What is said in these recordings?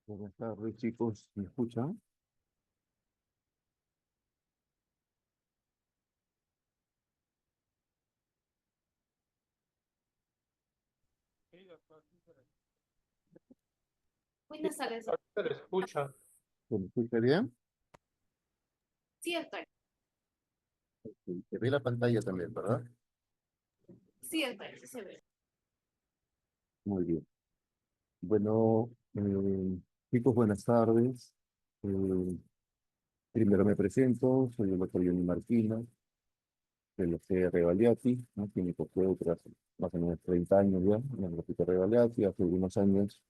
Buenas tardes, chicos. ¿Me escuchan? Buenas tardes. Se le escucha. ¿Se me escucha bien? Sí estoy, Sí, se ve la pantalla también, ¿verdad? sí se ve. Muy bien. Bueno, chicos, buenas tardes. Eh, Primero me presento, soy el doctor Johnny Martínez, de la CR Valiati, ¿no? Clínico tras más o menos 30 años ya, en el Hospital de Valiati, hace algunos años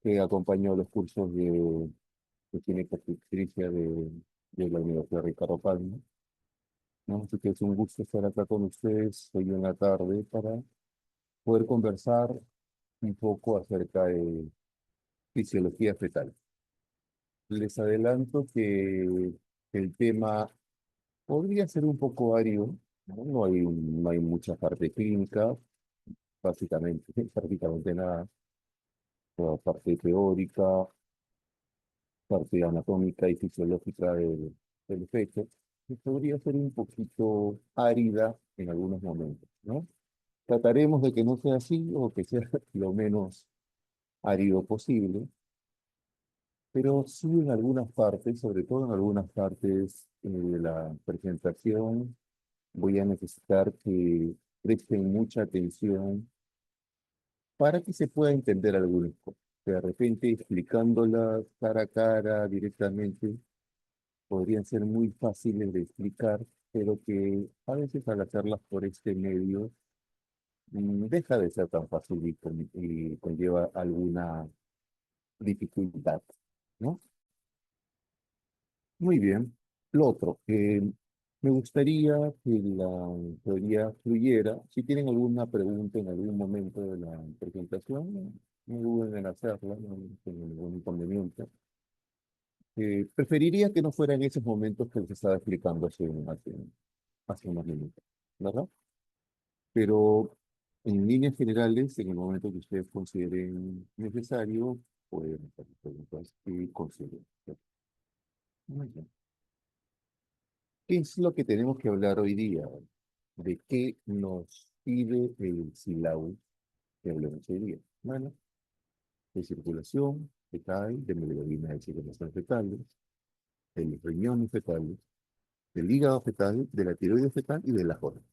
que acompañó los cursos de clínica obstetricia de la Universidad Ricardo Palma, ¿no? Así que es un gusto estar acá con ustedes hoy en la tarde para poder conversar un poco acerca de fisiología fetal. Les adelanto que el tema podría ser un poco árido, ¿no? No hay mucha parte clínica, básicamente, prácticamente nada, toda parte teórica, parte anatómica y fisiológica del feto, que podría ser un poquito árida en algunos momentos, ¿no? Trataremos de que no sea así o que sea lo menos árido posible, pero sí en algunas partes, sobre todo en algunas partes de la presentación, voy a necesitar que presten mucha atención para que se pueda entender algunas cosas. De repente, explicándolas cara a cara directamente, podrían ser muy fáciles de explicar, pero que a veces al hacerlas por este medio, deja de ser tan fácil y conlleva alguna dificultad, ¿no? Muy bien. Lo otro, me gustaría que la teoría fluyera. Si tienen alguna pregunta en algún momento de la presentación, no duden en hacerla, no tengo ningún inconveniente. Preferiría que no fuera en esos momentos que les estaba explicando hace unos minutos, ¿verdad? Pero en líneas generales, en el momento que ustedes consideren necesario, pueden hacer preguntas y consideren. Muy bien. ¿Qué es lo que tenemos que hablar hoy día? ¿De qué nos pide el SILAU que hablemos hoy día? Bueno, de circulación fetal, de hemoglobina de circulación fetales, de los riñones fetales, del hígado fetal, de la tiroides fetal y de la jornada.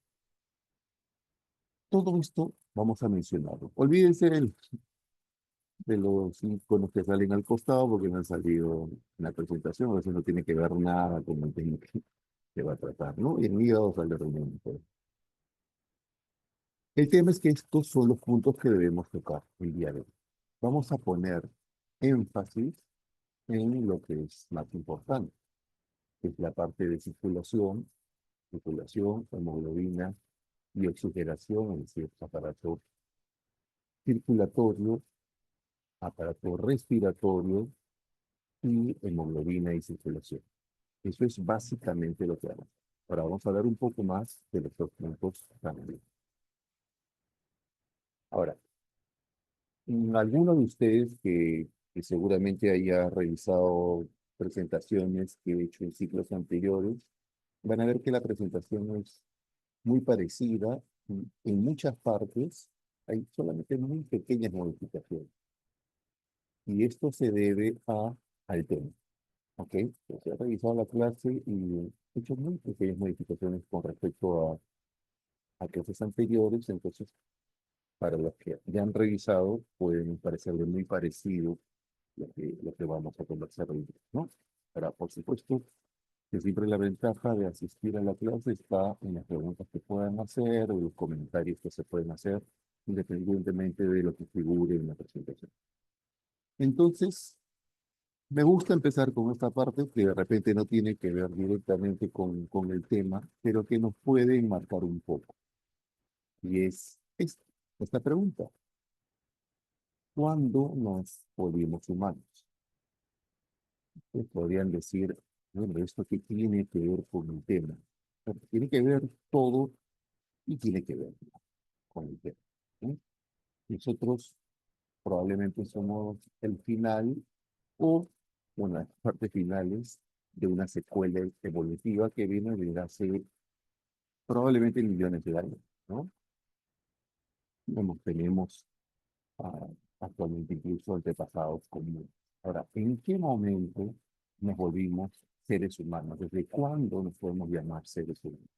Todo esto vamos a mencionarlo. Olvídense de los iconos que salen al costado porque no han salido en la presentación, a veces no tiene que ver nada con el tema que va a tratar, ¿no? Y el hígado sale riñón. El tema es que estos son los puntos que debemos tocar el día de hoy. Vamos a poner énfasis en lo que es más importante, que es la parte de circulación, hemoglobina y oxigenación, es decir, aparato circulatorio, aparato respiratorio y hemoglobina y circulación. Eso es básicamente lo que hago. Ahora vamos a hablar un poco más de los dos puntos también. Ahora, alguno de ustedes que seguramente haya revisado presentaciones que he hecho en ciclos anteriores, van a ver que la presentación es muy parecida. En muchas partes hay solamente muy pequeñas modificaciones. Y esto se debe al tema. ¿Ok? Se ha revisado la clase y he hecho muy pequeñas modificaciones con respecto a clases anteriores. Entonces, para los que ya han revisado, pueden parecerle muy parecido lo que vamos a conversar hoy, ¿no? Ahora, por supuesto, que siempre la ventaja de asistir a la clase está en las preguntas que puedan hacer o los comentarios que se pueden hacer, independientemente de lo que figure en la presentación. Entonces, me gusta empezar con esta parte que de repente no tiene que ver directamente con el tema, pero que nos puede enmarcar un poco. Y es esta pregunta. ¿Cuándo nos volvimos humanos? Podrían decir, bueno, ¿esto qué tiene que ver con el tema? Pero tiene que ver todo y tiene que ver con el tema, ¿no? Nosotros Probablemente somos el final o una de las partes finales de una secuela evolutiva que viene desde hace probablemente millones de años, ¿no? Tenemos actualmente incluso antepasados comunes. Ahora, ¿en qué momento nos volvimos seres humanos? ¿Desde cuándo nos podemos llamar seres humanos?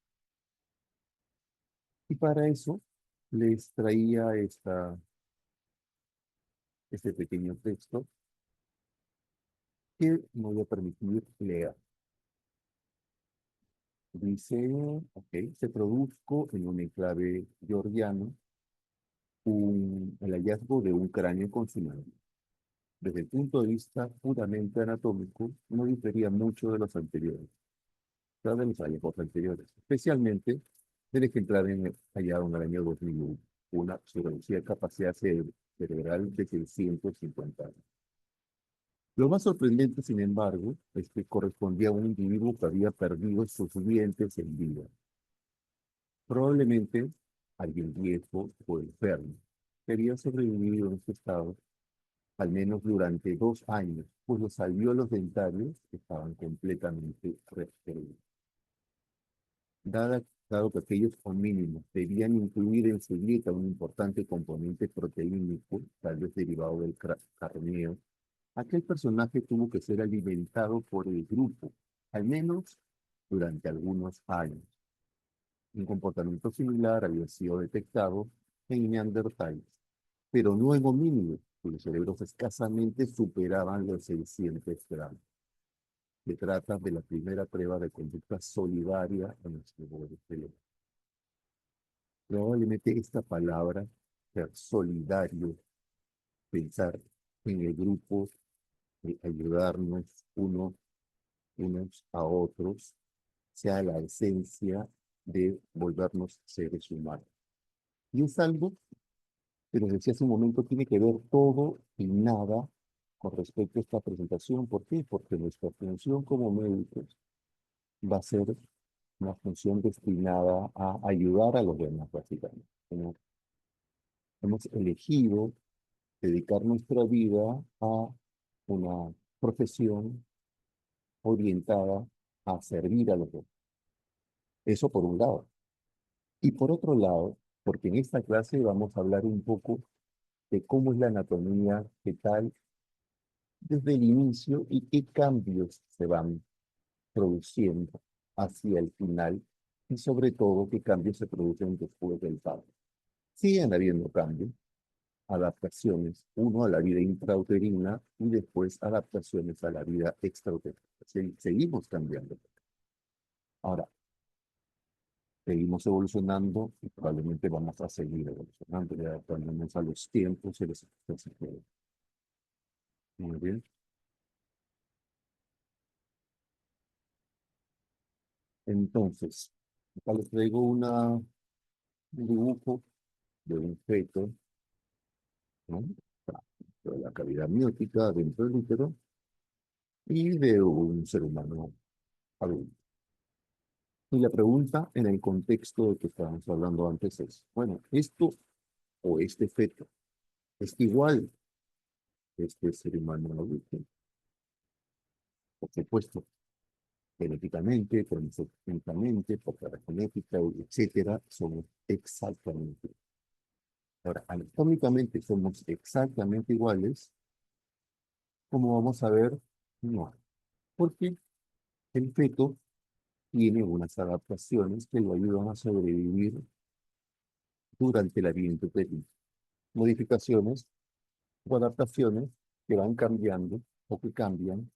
Y para eso les traía este pequeño texto que me voy a permitir leer. Dice, ok, se produjo en un enclave georgiano el hallazgo de un cráneo consumado. Desde el punto de vista puramente anatómico, no difería mucho de los anteriores, de los hallazgos anteriores, especialmente del ejemplar hallado en el año 2001, una su reducida capacidad cerebral de 650 años. Lo más sorprendente, sin embargo, es que correspondía a un individuo que había perdido sus dientes en vida. Probablemente alguien viejo o enfermo que había sobrevivido en este estado al menos durante 2 años, pues los alvéolos dentarios estaban completamente restringidos. Dado que aquellos homínidos debían incluir en su dieta un importante componente proteínico, tal vez derivado del carneo, aquel personaje tuvo que ser alimentado por el grupo, al menos durante algunos años. Un comportamiento similar había sido detectado en Neandertales, pero no en homínidos, cuyos cerebros escasamente superaban los 600 gramos. Se trata de la primera prueba de conducta solidaria en los cerebros del hombre. Probablemente esta palabra, ser solidario, pensar en el grupo, ayudarnos unos a otros, sea la esencia de volvernos seres humanos. Y es algo que les decía hace un momento, tiene que ver todo y nada con respecto a esta presentación. ¿Por qué? Porque nuestra función como médicos va a ser una función destinada a ayudar a los demás, básicamente. Hemos elegido dedicar nuestra vida a una profesión orientada a servir a los demás. Eso por un lado. Y por otro lado, porque en esta clase vamos a hablar un poco de cómo es la anatomía fetal desde el inicio y qué cambios se van produciendo hacia el final y sobre todo qué cambios se producen después del parto. Siguen habiendo cambios, adaptaciones, uno a la vida intrauterina y después adaptaciones a la vida extrauterina. Seguimos cambiando. Ahora, seguimos evolucionando y probablemente vamos a seguir evolucionando y adaptándonos a los tiempos y las circunstancias. Muy bien. Entonces, acá les traigo un dibujo de un feto, ¿no? De la cavidad amniótica dentro del útero y de un ser humano adulto. Y la pregunta en el contexto de que estábamos hablando antes es, bueno, esto o este feto es igual que este ser humano adulto. Por supuesto, genéticamente, cromosométricamente, por la genética, etcétera, somos exactamente. Ahora, anatómicamente somos exactamente iguales, como vamos a ver, no. Porque el feto tiene unas adaptaciones que lo ayudan a sobrevivir durante la vida intrauterina. Modificaciones o adaptaciones que van cambiando o que cambian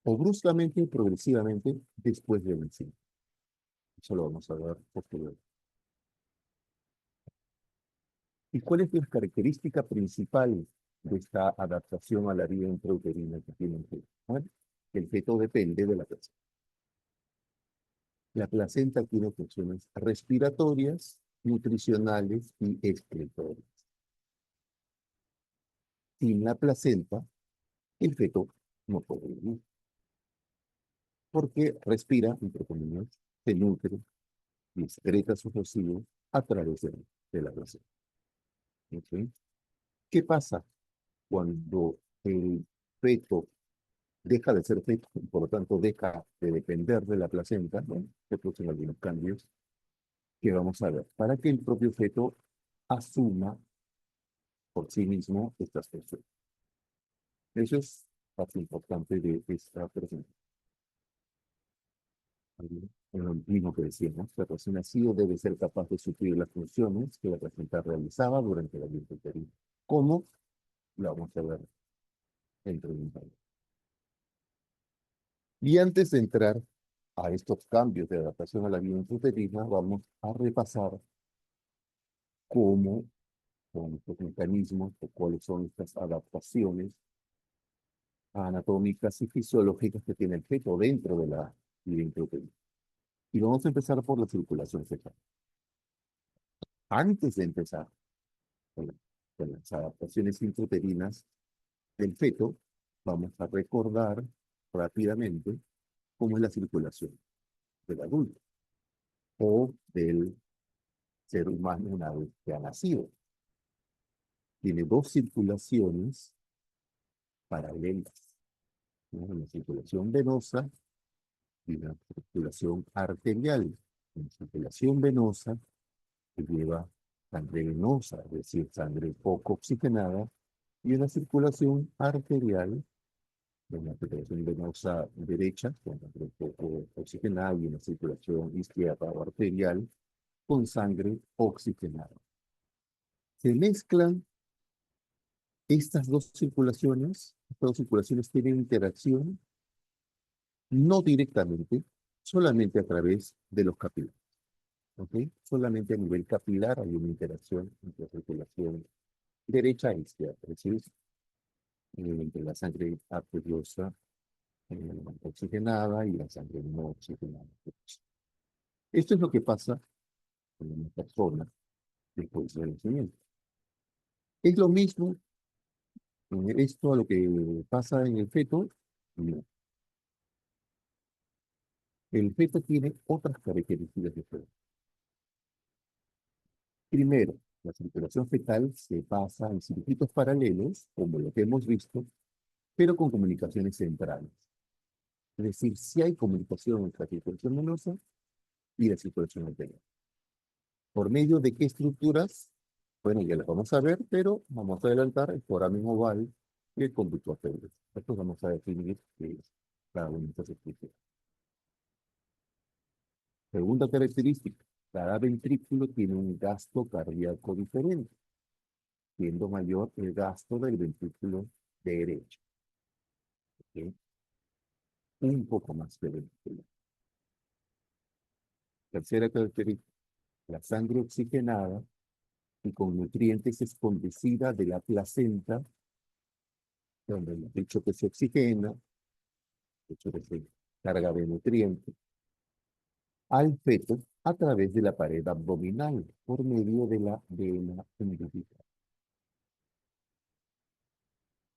o bruscamente y progresivamente después del nacer. Eso lo vamos a ver posteriormente. ¿Y cuál es la característica principal de esta adaptación a la vida intrauterina que tiene el feto? Bueno, el feto depende de la placenta. La placenta tiene funciones respiratorias, nutricionales y excretorias. Sin la placenta, el feto no puede vivir, porque respira, entre comillas, se nutre y excreta sus residuos a través de la placenta. ¿Okay? ¿Qué pasa Cuando el feto deja de ser feto, y por lo tanto deja de depender de la placenta, bueno, se producen algunos cambios que vamos a ver, para que el propio feto asuma por sí mismo estas funciones. Eso es parte importante de esta presentación. Lo mismo que decíamos, el recién nacido debe ser capaz de suplir las funciones que la placenta realizaba durante la vida uterina. ¿Cómo? Lo vamos a ver dentro de un par. Y antes de entrar a estos cambios de adaptación a la vida intrauterina, vamos a repasar cómo son estos mecanismos o cuáles son estas adaptaciones anatómicas y fisiológicas que tiene el feto dentro de la vida intrauterina. Y vamos a empezar por la circulación fetal. Antes de empezar con, con las adaptaciones intrauterinas del feto, vamos a recordar rápidamente cómo es la circulación del adulto o del ser humano una vez que ha nacido. Tiene dos circulaciones paralelas, ¿no? Una circulación venosa y una circulación arterial. Una circulación venosa que lleva sangre venosa, es decir, sangre poco oxigenada, y una circulación arterial, una circulación venosa derecha, con sangre poco oxigenada, y una circulación izquierda o arterial, con sangre oxigenada. Se mezclan estas dos circulaciones tienen interacción no directamente, solamente a través de los capilares. ¿Ok? Solamente a nivel capilar hay una interacción entre la circulación derecha e izquierda, es decir, entre la sangre arteriosa oxigenada y la sangre no oxigenada. Esto es lo que pasa con una persona después del nacimiento. Es lo mismo esto a lo que pasa en el feto. No. El feto tiene otras características diferentes. Primero, la circulación fetal se pasa en circuitos paralelos, como lo que hemos visto, pero con comunicaciones centrales. Es decir, si hay comunicación entre la circulación venosa y la circulación arterial. ¿Por medio de qué estructuras? Bueno, ya las vamos a ver, pero vamos a adelantar el foramen oval y el conducto arterial. Esto vamos a definir qué es cada una de estas estructuras. Segunda característica, cada ventrículo tiene un gasto cardíaco diferente, siendo mayor el gasto del ventrículo derecho. ¿Ok? Un poco más que el ventrículo. Tercera característica, la sangre oxigenada y con nutrientes es conducida de la placenta, donde hemos dicho que se oxigena, de hecho que se carga de nutrientes, al feto a través de la pared abdominal por medio de la vena umbilical.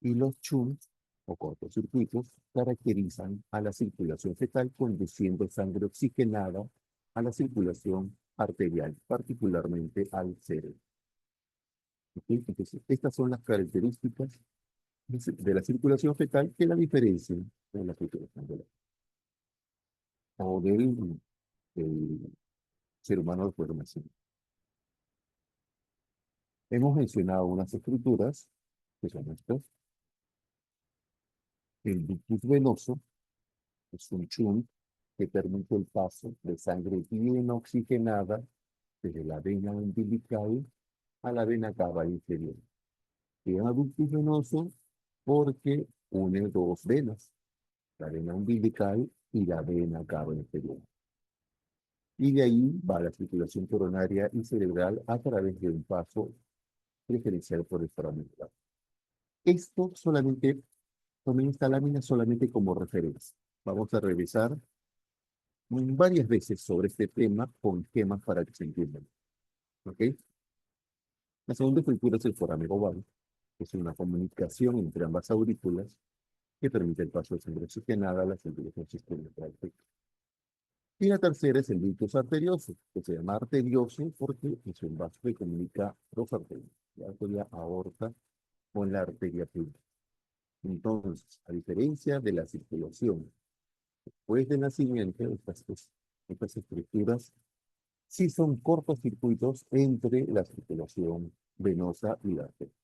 Y los shunts o cortocircuitos caracterizan a la circulación fetal conduciendo sangre oxigenada a la circulación arterial, particularmente al cerebro. ¿Okay? Entonces, estas son las características de la circulación fetal que la diferencian de la circulación de la, o del ser humano después de nacer. Hemos mencionado unas estructuras que son estas. El ductus venoso es un shunt que permite el paso de sangre bien oxigenada desde la vena umbilical a la vena cava inferior. Se llama ductus venoso porque une dos venas, la vena umbilical y la vena cava inferior. Y de ahí va la circulación coronaria y cerebral a través de un paso preferencial por el foramen oval. Esto solamente, tomen esta lámina solamente como referencia. Vamos a revisar varias veces sobre este tema con temas para que se entiendan. ¿Ok? La segunda estructura es el foramen oval, que es una comunicación entre ambas aurículas que permite el paso de sangre oxigenada a la circulación sistémica del feto. Y la tercera es el ductus arterioso, que se llama arterioso porque es un vaso que comunica dos arterias, la arteria aorta con la arteria pulmonar. Entonces, a diferencia de la circulación después del nacimiento, estas estructuras sí son cortocircuitos entre la circulación venosa y la arteria.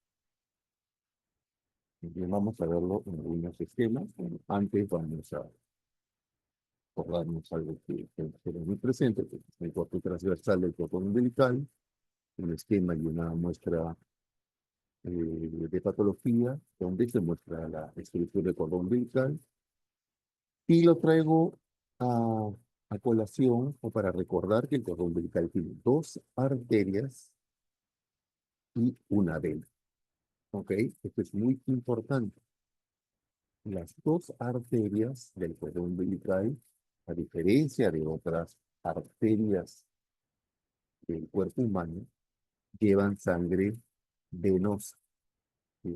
Bien, vamos a verlo en algunos esquemas. Bueno, antes vamos a acordarnos algo que es muy presente, que es el corte transversal del cordón umbilical, un esquema y una muestra de patología, donde se muestra la estructura del cordón umbilical, y lo traigo a colación o para recordar que el cordón umbilical tiene dos arterias y una vena. ¿Ok? Esto es muy importante. Las dos arterias del cordón umbilical, a diferencia de otras arterias del cuerpo humano, llevan sangre venosa,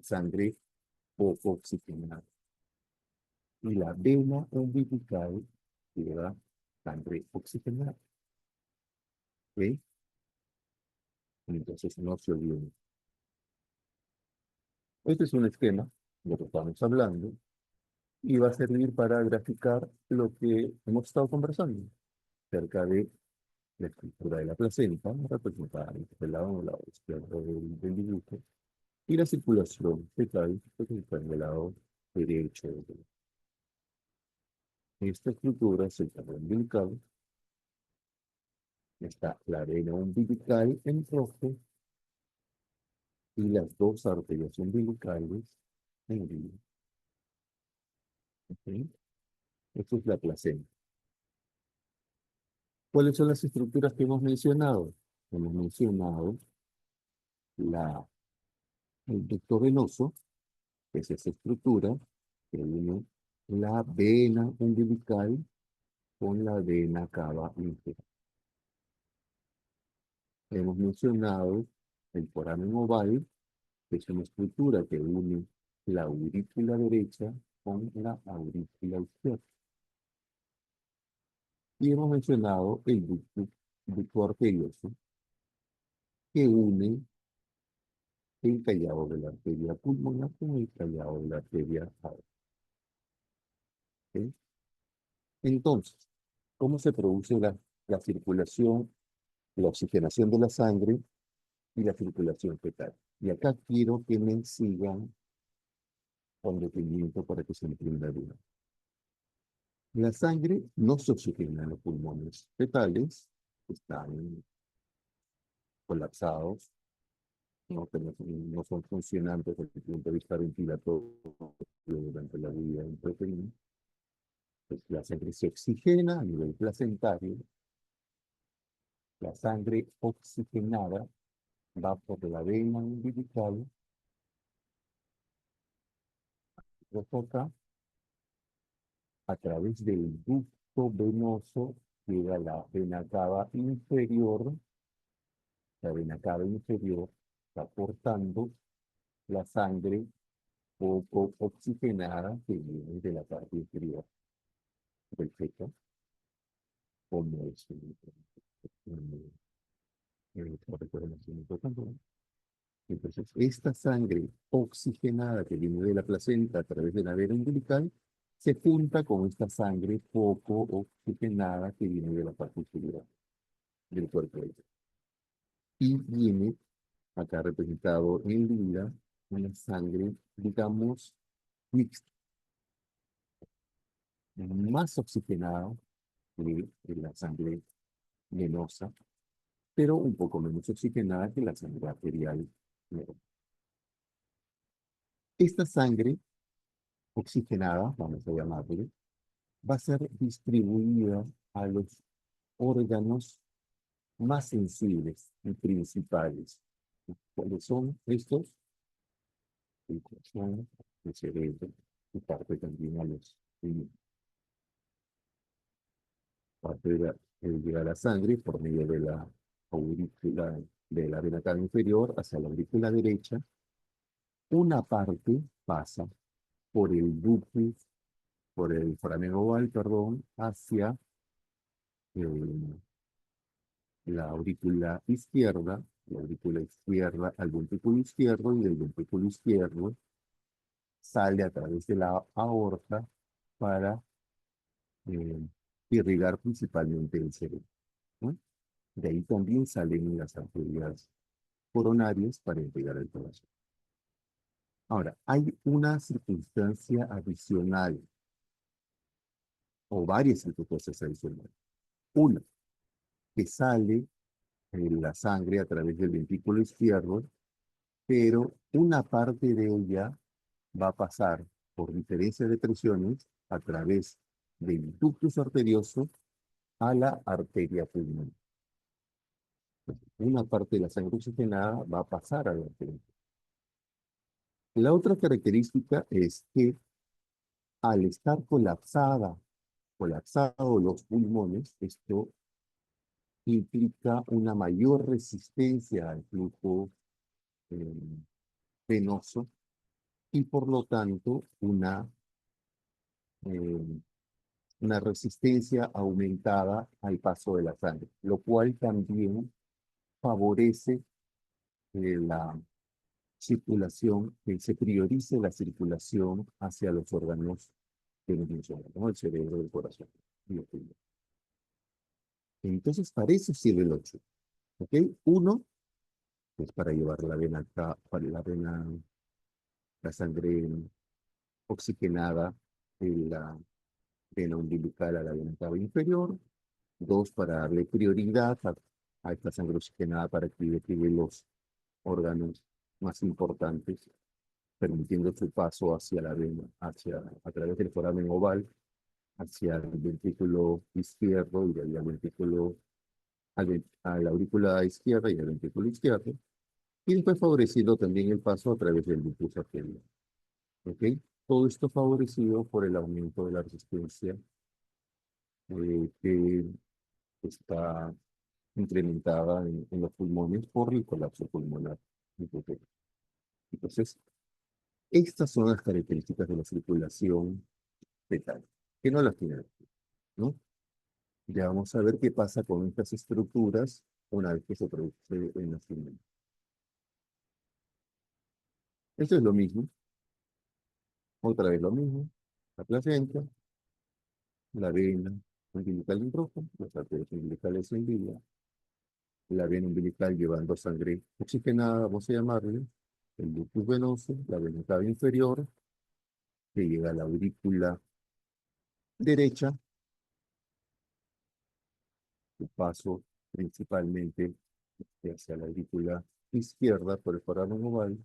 sangre poco oxigenada. Y la vena umbilical lleva sangre oxigenada. ¿Ok? Entonces no se olviden. Este es un esquema de lo que estamos hablando y va a servir para graficar lo que hemos estado conversando acerca de la estructura de la placenta, representada en este lado izquierdo del dibujo, y la circulación fetal, representada en el lado derecho del dibujo. Esta estructura es el cordón umbilical, está la vena umbilical en rojo y las dos arterias umbilicales en gris. ¿Okay? Esto es la placenta. ¿Cuáles son las estructuras que hemos mencionado? Hemos mencionado el ducto venoso, que es esa estructura que une la vena umbilical con la vena cava inferior. Hemos mencionado el foramen oval, que es una estructura que une la aurícula derecha con la aurícula izquierda. Y hemos mencionado el ducto arterioso, que une el callado de la arteria pulmonar con el callado de la arteria aorta. ¿Okay? Entonces, ¿cómo se produce la circulación, la oxigenación de la sangre y la circulación fetal? Y acá quiero que me sigan con detenimiento para que se entienda bien. La sangre no se oxigena en los pulmones fetales, están colapsados, no son funcionantes desde el punto de vista ventilatorio durante la vida intrauterina. Pues la sangre se oxigena a nivel placentario. La sangre oxigenada va por la vena umbilical, roja, a través del ducto venoso, llega a la vena cava inferior. La vena cava inferior está portando la sangre poco oxigenada que viene de la parte inferior del feto, como es importante. Entonces, esta sangre oxigenada que viene de la placenta a través de la vena umbilical se junta con esta sangre poco oxigenada que viene de la parte inferior del cuerpo. Y viene acá representado en lila una sangre, digamos, mixta, más oxigenada que la sangre venosa, pero un poco menos oxigenada que la sangre arterial. Esta sangre oxigenada, vamos a llamarle, va a ser distribuida a los órganos más sensibles y principales. ¿Cuáles son estos? El corazón, el cerebro y parte también a los riñones. Parte llega la sangre por medio de la aurícula, de la vena cava inferior hacia la aurícula derecha. Una parte pasa por el ductus, por el foramen oval, perdón, hacia la aurícula izquierda, la aurícula izquierda al ventrículo izquierdo y del ventrículo izquierdo sale a través de la aorta para eh, irrigar principalmente el cerebro, ¿no? De ahí también salen las arterias coronarias para irrigar el corazón. Ahora, hay una circunstancia adicional o varias circunstancias adicionales. Una, que sale la sangre a través del ventrículo izquierdo, pero una parte de ella va a pasar por diferencia de presiones a través del ductus arterioso a la arteria pulmonar. Una parte de la sangre oxigenada va a pasar a la arteria. La otra característica es que al estar colapsados los pulmones, esto implica una mayor resistencia al flujo eh, venoso y por lo tanto eh, una resistencia aumentada al paso de la sangre, lo cual también favorece la circulación, que se priorice la circulación hacia los órganos que nos mencionan, ¿no? El cerebro, el corazón y el pulmón. Entonces, para eso sirve el 8. ¿Ok? Uno, es para llevar la vena acá, para la sangre oxigenada de la vena umbilical a la vena cava inferior. Dos, para darle prioridad a esta sangre oxigenada para que llegue los órganos más importantes, permitiendo su paso hacia la vena, a través del foramen oval, hacia el ventrículo izquierdo y de ahí al ventrículo, a la aurícula izquierda y al ventrículo izquierdo, y después favoreciendo también el paso a través del ductus arterial. ¿Ok? Todo esto favorecido por el aumento de la resistencia que está incrementada en los pulmones por el colapso pulmonar. Entonces, estas son las características de la circulación fetal, que no las tiene, ¿no? Ya vamos a ver qué pasa con estas estructuras una vez que se produce el nacimiento. Esto es lo mismo, otra vez lo mismo, la placenta, la vena umbilical en rojo, las arterias umbilicales en lila, la vena umbilical llevando sangre oxigenada, vamos a llamarle, el ductus venoso, la vena cava inferior, que llega a la aurícula derecha, el paso principalmente hacia la aurícula izquierda por el foramen oval,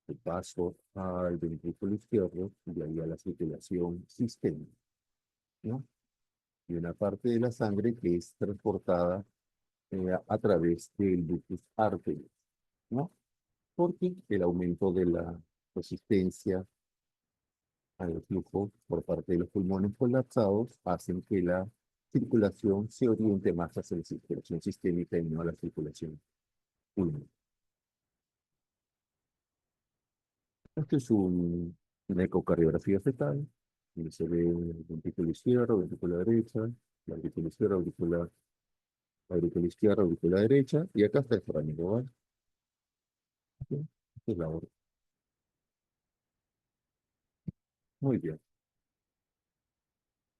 el paso al ventrículo izquierdo y ahí a la circulación sistémica, ¿no? Y una parte de la sangre que es transportada a través del ductus arterioso, ¿no? Porque el aumento de la resistencia al flujo por parte de los pulmones colapsados hacen que la circulación se oriente más hacia la circulación sistémica y no a la circulación pulmonar. Esto es una ecocardiografía fetal, donde se ve el ventrículo izquierdo, ventrícula derecha, la aurícula izquierda, aurícula izquierda, aurícula derecha, y acá está el foramen oval. ¿Ok? Esta es la orden. Muy bien.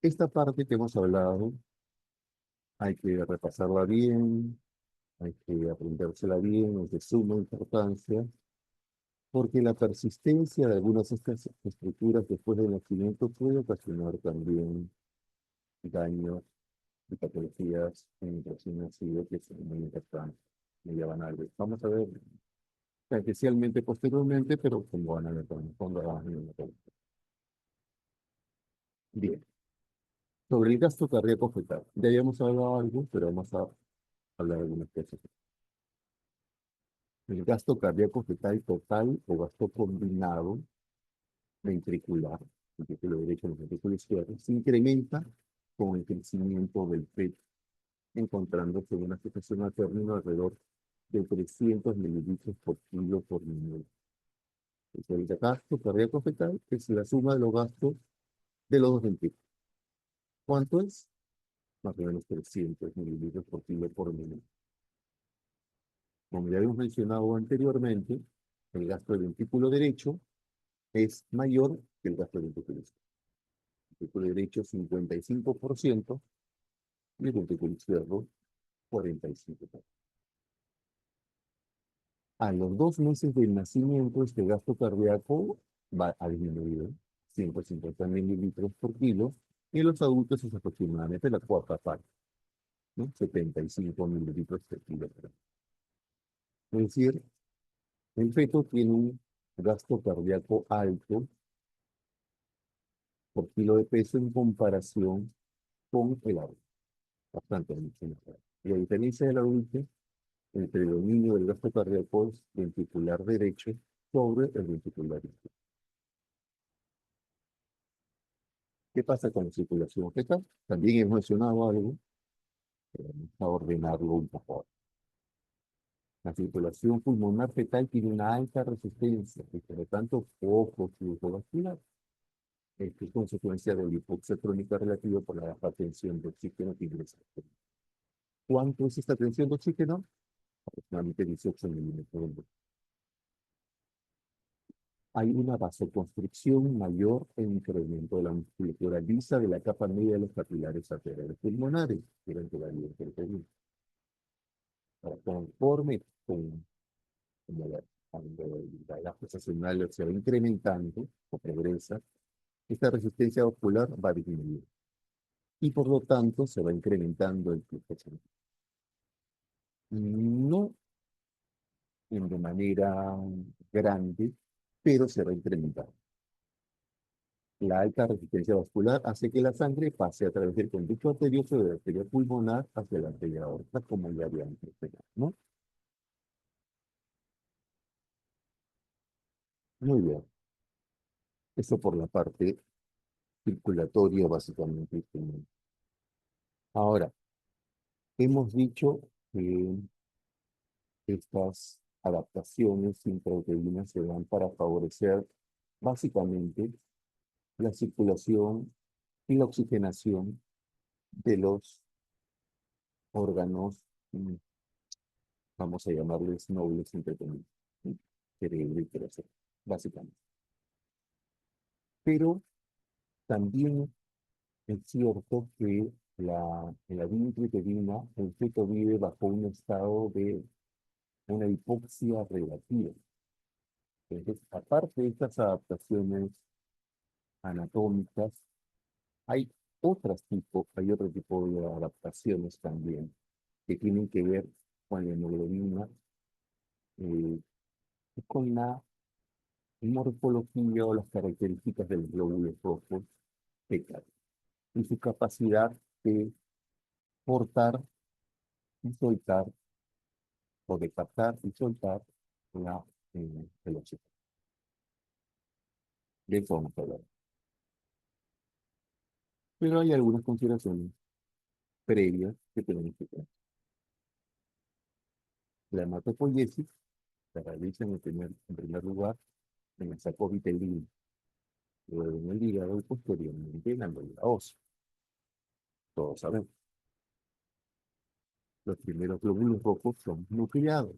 Esta parte que hemos hablado, hay que repasarla bien, hay que aprendérsela bien, es de suma importancia, porque la persistencia de algunas de estas estructuras después del nacimiento puede ocasionar también daños y patologías en el recién nacido que son muy importantes, muy banales. Vamos a ver especialmente posteriormente, pero como van a ver cuando hagamos la pregunta. Bien, sobre el gasto cardíaco fetal. Ya habíamos hablado algo, pero vamos a hablar de algunas cosas. El gasto cardíaco fetal total o gasto combinado ventricular, ventrículo derecho y ventrículo izquierdo, se incrementa con el crecimiento del feto, encontrándose en una situación a término alrededor de 300 mililitros por kilo por minuto. El gasto cardíaco fetal es la suma de los gastos de los dos ventrículos. ¿Cuánto es? Más o menos 300 mililitros por kilo por minuto. Como ya habíamos mencionado anteriormente, el gasto del ventrículo derecho es mayor que el gasto del ventrículo izquierdo. El ventrículo derecho 55% y el ventrículo izquierdo 45%. A los 2 meses del nacimiento, este gasto cardíaco va a disminuir 150 mililitros por kilo y en los adultos es aproximadamente la cuarta parte, ¿no? 75 mililitros por kilo. Es decir, el feto tiene un gasto cardíaco alto por kilo de peso en comparación con el adulto, bastante mucho mejor. Y a diferencia del adulto, el predominio del gasto cardíaco es ventricular derecho sobre el ventricular izquierdo. ¿Qué pasa con la circulación fetal? También hemos mencionado algo, pero vamos a ordenarlo un poco. La circulación pulmonar fetal tiene una alta resistencia y por lo tanto poco flujo vascular. Esto es consecuencia de la hipoxia crónica relativa por la baja tensión de oxígeno que ingresa. ¿Cuánto es esta tensión de oxígeno? Aproximadamente 18 milímetros de mercurio. Hay una vasoconstricción mayor e incremento de la musculatura lisa de la capa media de los capilares arteriales pulmonares durante la vida intrauterina. Conforme como la edad gestacional se va incrementando o progresa, esta resistencia vascular va a disminuir y por lo tanto se va incrementando el flujo sanguíneo. No de manera grande, pero se va incrementando. La alta resistencia vascular hace que la sangre pase a través del conducto arterioso de la arteria pulmonar hacia la arteria aorta, como ya habíamos mencionado, ¿no? Muy bien. Eso por la parte circulatoria, básicamente. Ahora, hemos dicho que estas adaptaciones intrauterinas se dan para favorecer básicamente la circulación y la oxigenación de los órganos, vamos a llamarles nobles, entre comillas, ¿sí? Cerebro y corazón, básicamente. Pero también es cierto que en la vida intrauterina el feto vive bajo un estado de una hipoxia relativa. Entonces, aparte de estas adaptaciones anatómicas, hay hay otro tipo de adaptaciones también que tienen que ver con la hemoglobina eh, y con la morfología o las características del glóbulo rojo fetal y su capacidad de portar y soltar o de captar y soltar el oxígeno. De eso vamos a hablar. Pero hay algunas consideraciones previas que tenemos que tener. La hematopoiesis se realiza en primer lugar en el saco vitelino, luego en el hígado y posteriormente en la médula ósea. Todos sabemos. Los primeros glóbulos rojos son nucleados.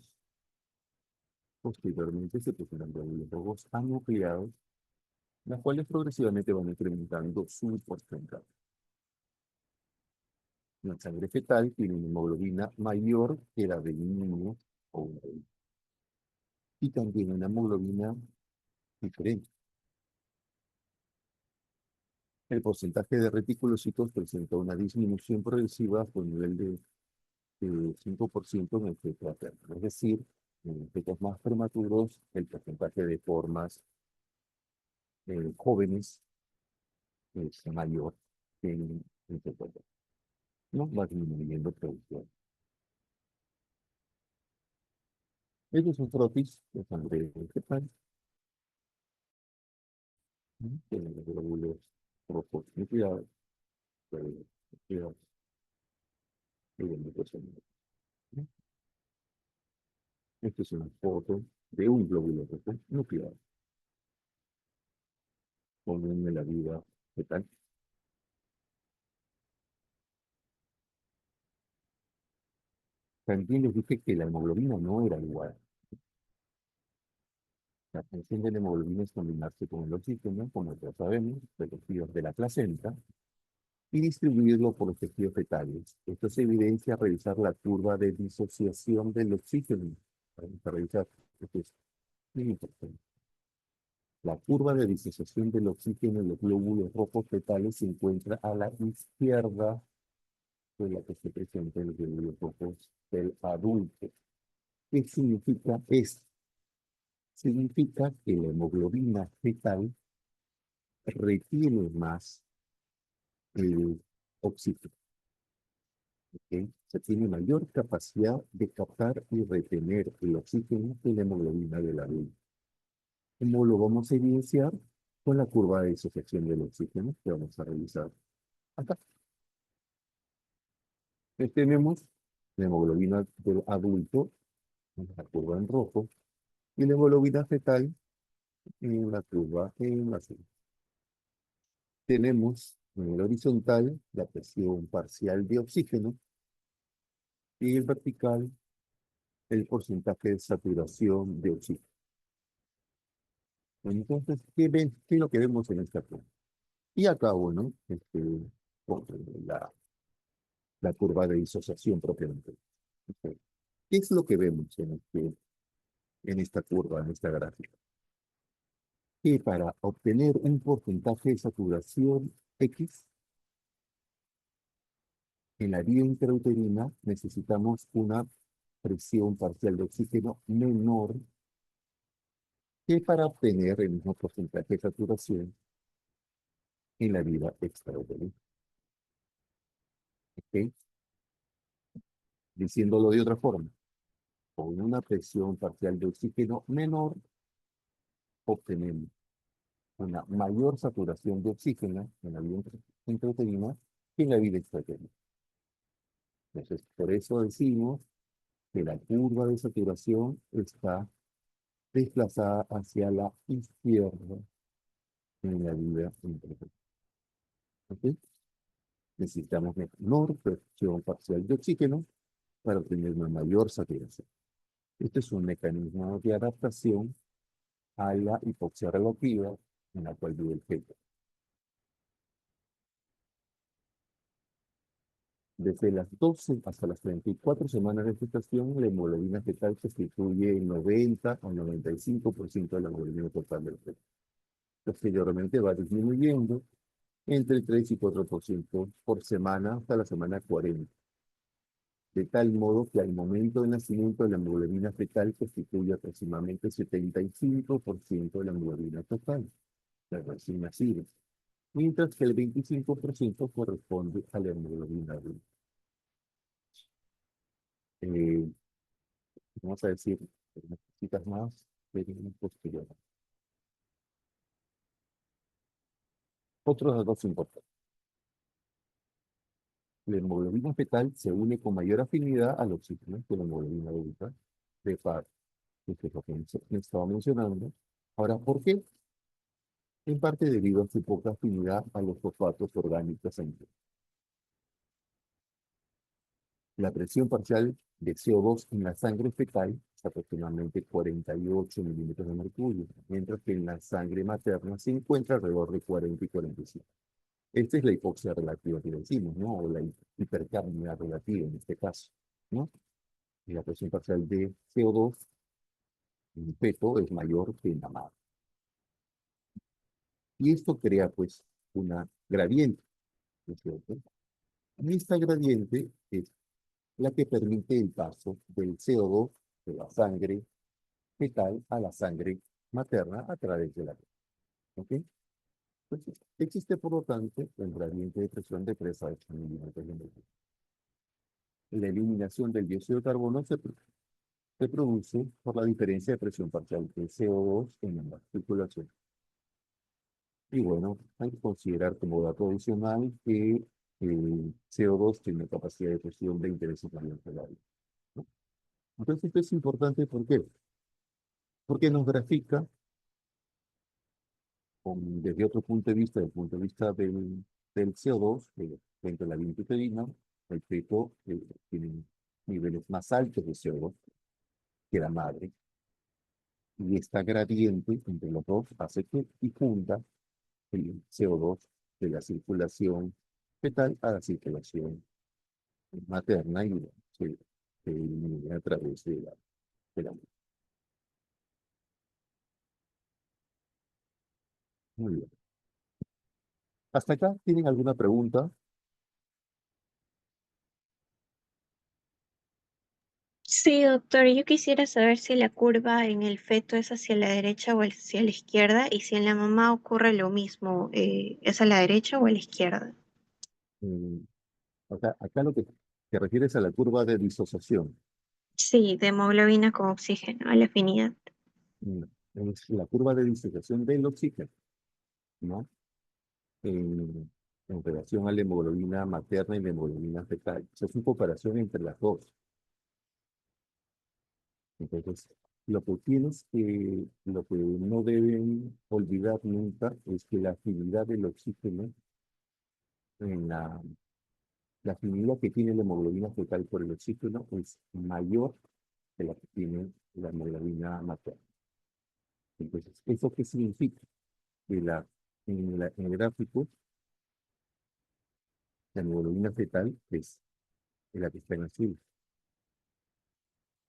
Posteriormente se presentan glóbulos rojos anucleados, las cuales progresivamente van incrementando su porcentaje. La sangre fetal tiene una hemoglobina mayor que la del niño o un bebé. Y también una hemoglobina diferente. El porcentaje de reticulocitos presenta una disminución progresiva por nivel de 5% en el feto materno. Es decir, en fetos más prematuros, el porcentaje de formas jóvenes es mayor que en el feto materno. ¿No? Va disminuyendo producción. Estos son frotis de sangre fetal. ¿No? Tienen los glóbulos rojos nucleados, nucleados, y bueno, pues, ¿no? Esta es una foto de un glóbulo rojo nucleado, común en la vida fetal. También les dije que la hemoglobina no era igual. La función de la hemoglobina es combinarse con el oxígeno, como ya sabemos, de los tejidos de la placenta, y distribuirlo por los tejidos fetales. Esto se evidencia al revisar la curva de disociación del oxígeno. Vamos a revisar, esto es muy importante. La curva de disociación del oxígeno en los glóbulos rojos fetales se encuentra a la izquierda de la que se presenta en los glóbulos rojos del adulto. ¿Qué significa esto? Significa que la hemoglobina fetal retiene más el oxígeno. ¿Ok? Se tiene mayor capacidad de captar y retener el oxígeno que la hemoglobina del adulto. ¿Cómo lo vamos a evidenciar? Con la curva de disociación del oxígeno que vamos a revisar acá. Tenemos la hemoglobina del adulto en la curva en rojo y la hemoglobina fetal en la curva en azul. Tenemos en el horizontal la presión parcial de oxígeno y el vertical el porcentaje de saturación de oxígeno. Entonces, ¿qué es lo que vemos en esta curva? Y acá, bueno, con la curva de disociación propiamente. Ok. ¿Qué es lo que vemos en esta curva, en esta gráfica? Que para obtener un porcentaje de saturación X en la vía intrauterina necesitamos una presión parcial de oxígeno menor que para obtener el mismo porcentaje de saturación en la vía extrauterina. ¿Ok? Diciéndolo de otra forma, con una presión parcial de oxígeno menor, obtenemos una mayor saturación de oxígeno en la vía intrauterina que en la vía extrauterina. Entonces, por eso decimos que la curva de saturación está desplazada hacia la izquierda en la vía intrauterina. ¿Ok? Necesitamos menor presión parcial de oxígeno para obtener una mayor saturación. Este es un mecanismo de adaptación a la hipoxia relativa en la cual vive el feto. Desde las 12 hasta las 34 semanas de gestación, la hemoglobina fetal constituye el 90 al 95% de la hemoglobina total del feto. Posteriormente va disminuyendo entre el 3 y 4% por semana hasta la semana 40, de tal modo que al momento del nacimiento la hemoglobina fetal constituye aproximadamente el 75% de la hemoglobina total, de recién nacidos, mientras que el 25% corresponde a la hemoglobina adulta. Eh, Vamos a decir, necesitas más, pero posterior. Otros datos importantes. La hemoglobina fetal se une con mayor afinidad al oxígeno que la hemoglobina adulta, de par, que es lo que me estaba mencionando. Ahora, ¿por qué? En parte debido a su poca afinidad a los fosfatos orgánicos en la presión parcial de CO2 en la sangre fetal es aproximadamente 48 milímetros de mercurio, mientras que en la sangre materna se encuentra alrededor de 40 y 45. Esta es la hipoxia relativa que decimos, ¿no? O la hipercapnia relativa en este caso, ¿no? Y la presión parcial de CO2 en el feto es mayor que en la madre. Y esto crea, pues, una gradiente, ¿no es cierto? Y esta gradiente es la que permite el paso del CO2 de la sangre fetal a la sangre materna a través de la piel. ¿Ok? Entonces, existe, por lo tanto, el gradiente de presión de 3 a 8 milímetros de mercurio. La eliminación del dióxido de carbono se produce por la diferencia de presión parcial de CO2 en la circulación. Y bueno, hay que considerar como dato adicional que el CO2 tiene capacidad de presión de interés superior al aire, ¿no? Entonces, esto es importante, ¿por qué? Porque nos grafica desde otro punto de vista, desde el punto de vista del CO2, dentro de la vía uterina, el feto tiene niveles más altos de CO2 que la madre, y esta gradiente entre los dos hace que difunda el CO2 de la circulación fetal a la circulación materna y bueno, se elimina a través de la. Muy bien. ¿Hasta acá tienen alguna pregunta? Sí, doctor, yo quisiera saber si la curva en el feto es hacia la derecha o hacia la izquierda y si en la mamá ocurre lo mismo, ¿es a la derecha o a la izquierda? Mm, acá lo que te refieres a la curva de disociación. Sí, de hemoglobina con oxígeno, a la afinidad. Mm, Es la curva de disociación del oxígeno, ¿no? En relación a la hemoglobina materna y la hemoglobina fetal. Eso es una comparación entre las dos. Entonces, lo que no deben olvidar nunca es que la afinidad del oxígeno, en la afinidad que tiene la hemoglobina fetal por el oxígeno es mayor que la que tiene la hemoglobina materna. Entonces, ¿eso qué significa? Que en el gráfico, la hemoglobina fetal es la que está en azul,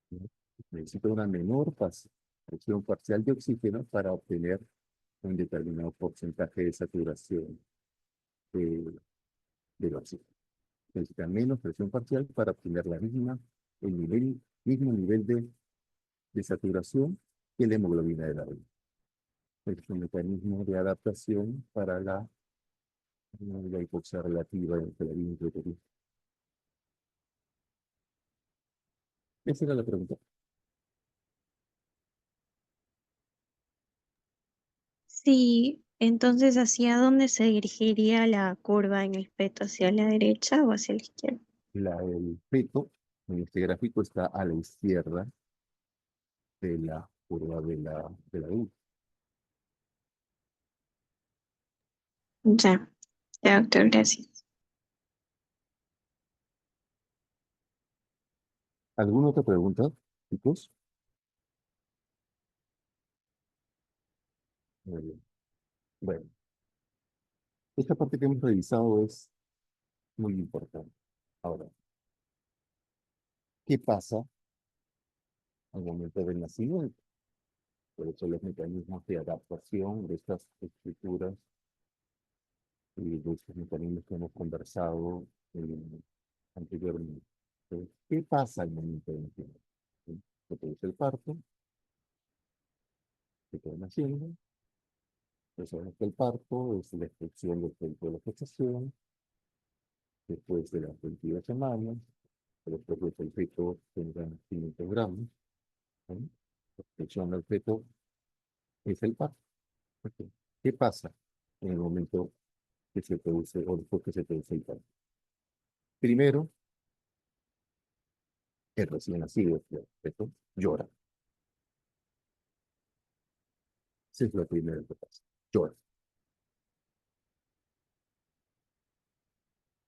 ¿no? Necesita una menor presión parcial de oxígeno para obtener un determinado porcentaje de saturación de, del oxígeno. Necesita menos presión parcial para obtener mismo nivel de saturación que la hemoglobina de la orina. Es un mecanismo de adaptación para la hipoxia relativa entre la orina y la orina. Esa era la pregunta. Sí, entonces, ¿hacia dónde se dirigiría la curva en el feto? ¿Hacia la derecha o hacia la izquierda? El feto en este gráfico está a la izquierda de la curva de la U. Ya, ya, doctor, gracias. ¿Alguna otra pregunta, chicos? Muy bien. Bueno, esta parte que hemos revisado es muy importante. Ahora, ¿qué pasa al momento del nacimiento? Por eso los mecanismos de adaptación de estas estructuras y de estos mecanismos que hemos conversado anteriormente. Entonces, ¿qué pasa al momento del nacimiento? ¿Sí? Se produce el parto, se está naciendo, sabemos que el parto es la expulsión del feto de la gestación, después de las 22 semanas, después de que el feto tenga 500 gramos, ¿no? La expulsión del feto es el parto. Ok. ¿Qué pasa en el momento que se produce o después que se produce el parto? Primero, el recién nacido, el feto, llora. Esa es la primera que pasa. Llora.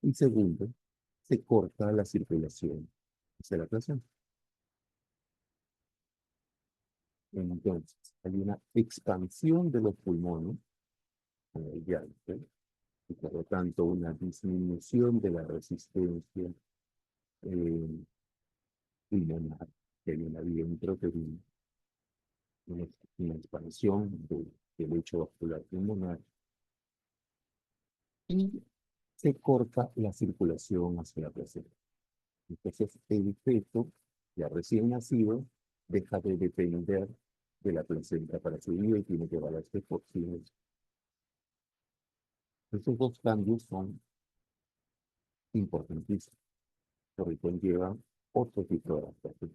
Y segundo, se corta la circulación hacia la placenta. Entonces, hay una expansión de los pulmones en el llanto y por lo tanto una disminución de la resistencia eh, pulmonar que viene adentro, que viene una expansión del lecho vascular pulmonar y se corta la circulación hacia la placenta. Entonces, el feto, ya recién nacido, deja de depender de la placenta para su vida y tiene que valerse por sí mismo. Estos dos cambios son importantísimos, porque conllevan otro tipo de adaptación.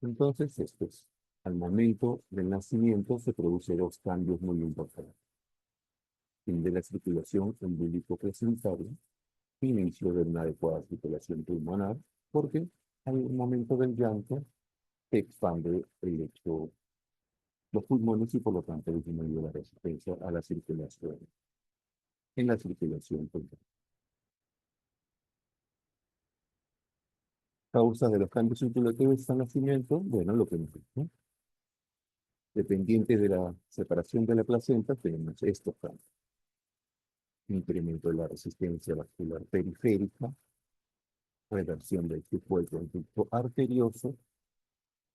Entonces, al momento del nacimiento se producen dos cambios muy importantes. Fin de la circulación umbilico-placentaria, inicio de una adecuada circulación pulmonar, porque al momento del llanto se expande el lecho, los pulmones y por lo tanto disminuye la resistencia a la circulación, en la circulación pulmonar. Causas de los cambios circulatorios al nacimiento, bueno, lo que nos dijo. Dependiente de la separación de la placenta, tenemos estos cambios. Incremento de la resistencia vascular periférica, reversión del flujo del conducto arterioso.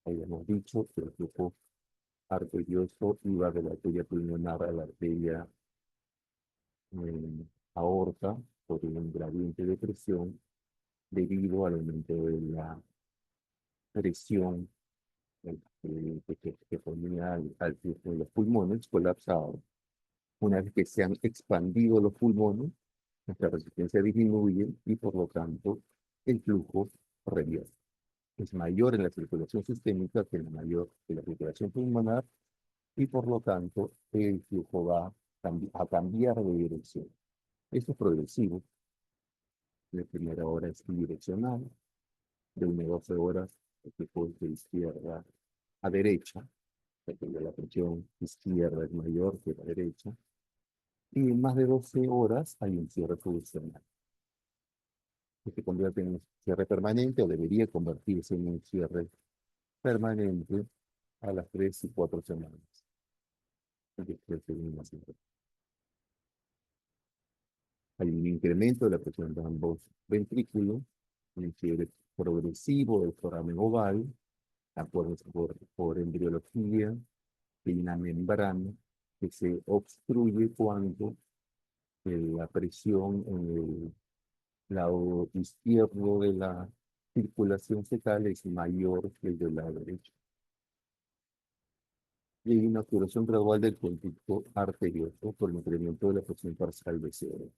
Habíamos dicho que el flujo arterioso iba de la arteria pulmonar a la arteria aorta por un gradiente de presión debido al aumento de la presión que ponía al flujo de los pulmones colapsados. Una vez que se han expandido los pulmones, nuestra resistencia disminuye y por lo tanto el flujo revierte. Es mayor en la circulación sistémica que en la circulación pulmonar y por lo tanto el flujo va a cambiar de dirección. Esto es progresivo. La primera hora es bidireccional, de 1 a 12 horas el flujo es de izquierda a derecha, porque la presión izquierda es mayor que la derecha, y en más de 12 horas hay un cierre pulsional, que se convierte en un cierre permanente o debería convertirse en un cierre permanente a las 3 y 4 semanas. Hay un incremento de la presión de ambos ventrículos, un cierre progresivo del foramen oval, acuerdos por embriología, de una membrana que se obstruye cuando la presión en el lado izquierdo de la circulación fetal es mayor que el del lado derecho. Y hay una obturación gradual del conducto arterioso por el incremento de la presión parcial de cero.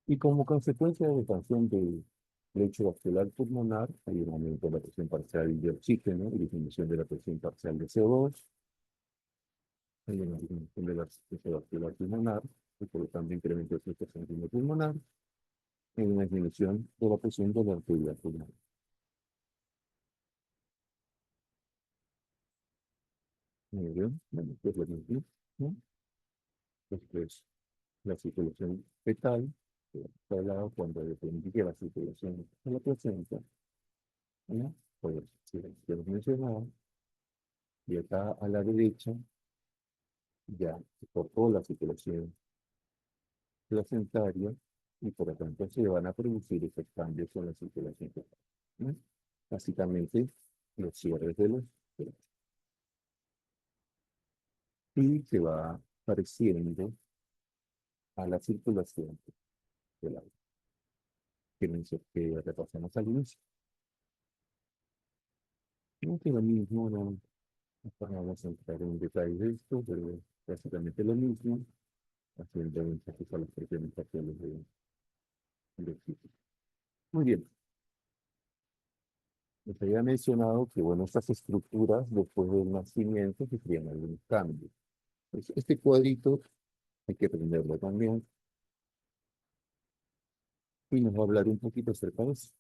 Y como consecuencia de la expansión del lecho vascular pulmonar, hay un aumento de la presión parcial de oxígeno y disminución de la presión parcial de CO2. Hay una disminución de la resistencia vascular pulmonar, y por lo tanto incremento de flujo sanguíneo pulmonar, hay una disminución de la presión de la arteria pulmonar. Muy bien, bueno, pues lo mismo, ¿no? Después, la circulación fetal, que está hablado cuando depende de la circulación de la placenta, ¿no? Pues, si ya lo mencionaba, y acá a la derecha ya se cortó la circulación placentaria y por lo tanto se van a producir esos cambios en la circulación fetal, ¿no? Básicamente, los cierres de los y se va pareciendo a la circulación del aire, que repasamos al inicio. No que lo mismo, no vamos a entrar en detalle de esto, pero básicamente lo mismo, haciendo énfasis a las presentaciones de sitio. Muy bien. Les había mencionado que, bueno, estas estructuras después del nacimiento sufrían algunos cambios. Pues, este cuadrito hay que aprenderlo también y nos va a hablar un poquito acerca de eso.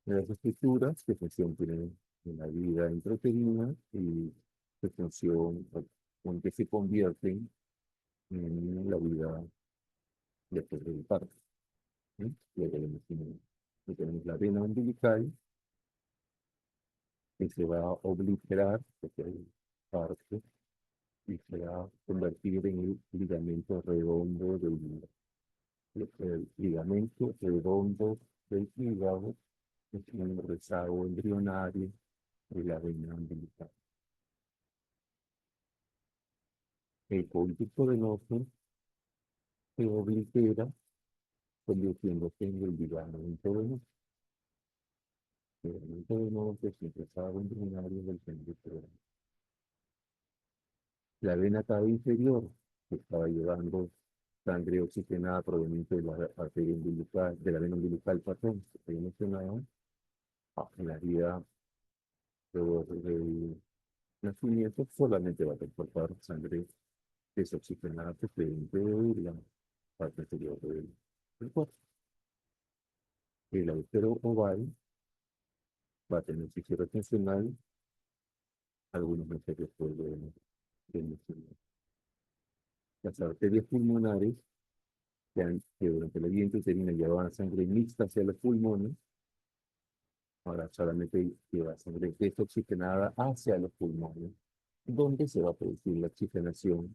De las estructuras que función tienen en la vida intrauterina y qué función o en qué se convierten en la vida después del parto, ¿sí? Tenemos la vena umbilical que se va a obliterar porque hay parto y se va a convertir en el ligamento redondo el ligamento redondo del hígado, es un rezago embrionario de la vena umbilical. El conducto venoso se oblitera convirtiéndose en el ligamento venoso. El ligamento venoso es un rezago embrionario del conducto venoso. La vena cava inferior, que estaba llevando sangre oxigenada proveniente de la arteria umbilical, de la vena umbilical, perdón, que estoy mencionado, en la vida del nacimiento solamente va a transportar sangre desoxigenada procedente de la parte inferior del cuerpo. El agujero oval va a tener fisión retencional, algunos meses después del nacimiento. Las arterias pulmonares que durante el viento uterino llevaban sangre mixta hacia los pulmones, ahora solamente lleva sangre desoxigenada hacia los pulmones, donde se va a producir la oxigenación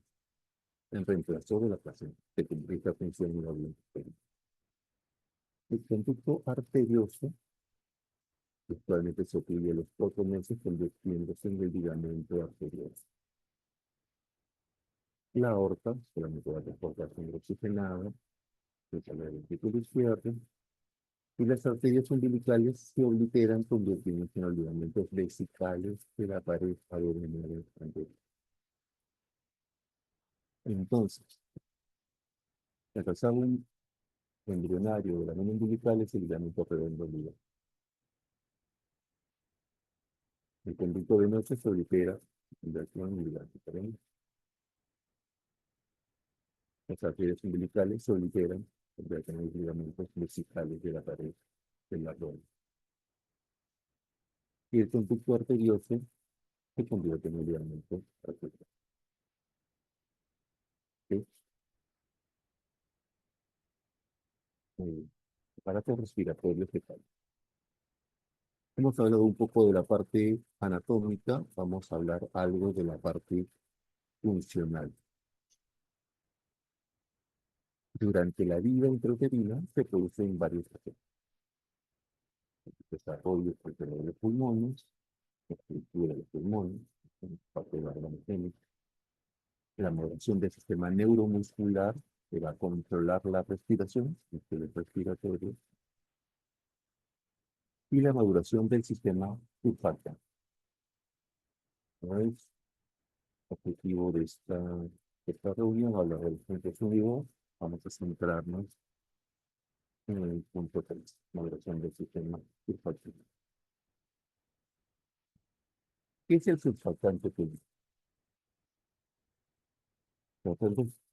en reemplazo de la placenta, que cumple esta función en la vía interna. El conducto arterioso actualmente se ocurre los 4 meses convirtiéndose en el ligamento arterioso. La aorta solamente va a transportar sangre oxigenada, que sale del ventículo izquierdo, y las arterias umbilicales se obliteran convirtiéndose en los ligamentos vesicales de la pared abdominal anterior. Entonces, el rezago embrionario de la vena umbilical es el ligamento redondo libre. El conducto venoso se oblitera en dirección al ligamento redondo. Las arterias umbilicales se obliteran en dirección a los ligamentos vesicales de la pared del abdomen. Y el conducto arterioso se convierte en el ligamento arterioso. ¿Sí? Aparato respiratorio fetal. Hemos hablado un poco de la parte anatómica, vamos a hablar algo de la parte funcional. Durante la vida intrauterina se producen varios efectos. Desarrollo de los pulmones, estructura de los pulmones, parte de la organogénica, la modulación del sistema neuromuscular que va a controlar la respiración, el respiratorio, y la maduración del sistema surfactante. ¿No es objetivo de esta reunión? Hablar de los puntos unidos. Vamos a centrarnos en el punto 3, maduración del sistema surfactante. ¿Qué es el surfactante químico?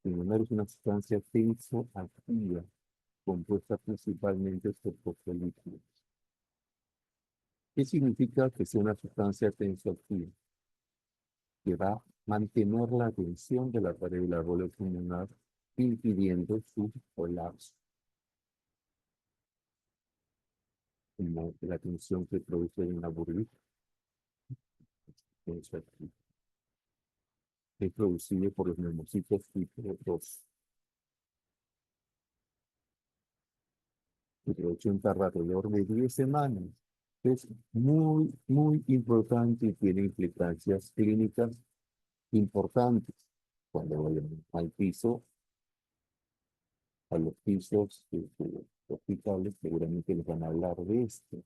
Primero es una sustancia tensoactiva compuesta principalmente por fosfolípidos. ¿Qué significa que sea una sustancia tensoactiva? Que va a mantener la tensión de la pared de la bola pulmonar, impidiendo su colapso. Como la tensión que produce una burbuja tensoactiva. Es producido por los neumocitos tipo 2. Su producción tarda alrededor de 10 semanas. Es muy, muy importante y tiene implicancias clínicas importantes. Cuando vayan al piso, a los pisos hospitales, seguramente les van a hablar de esto.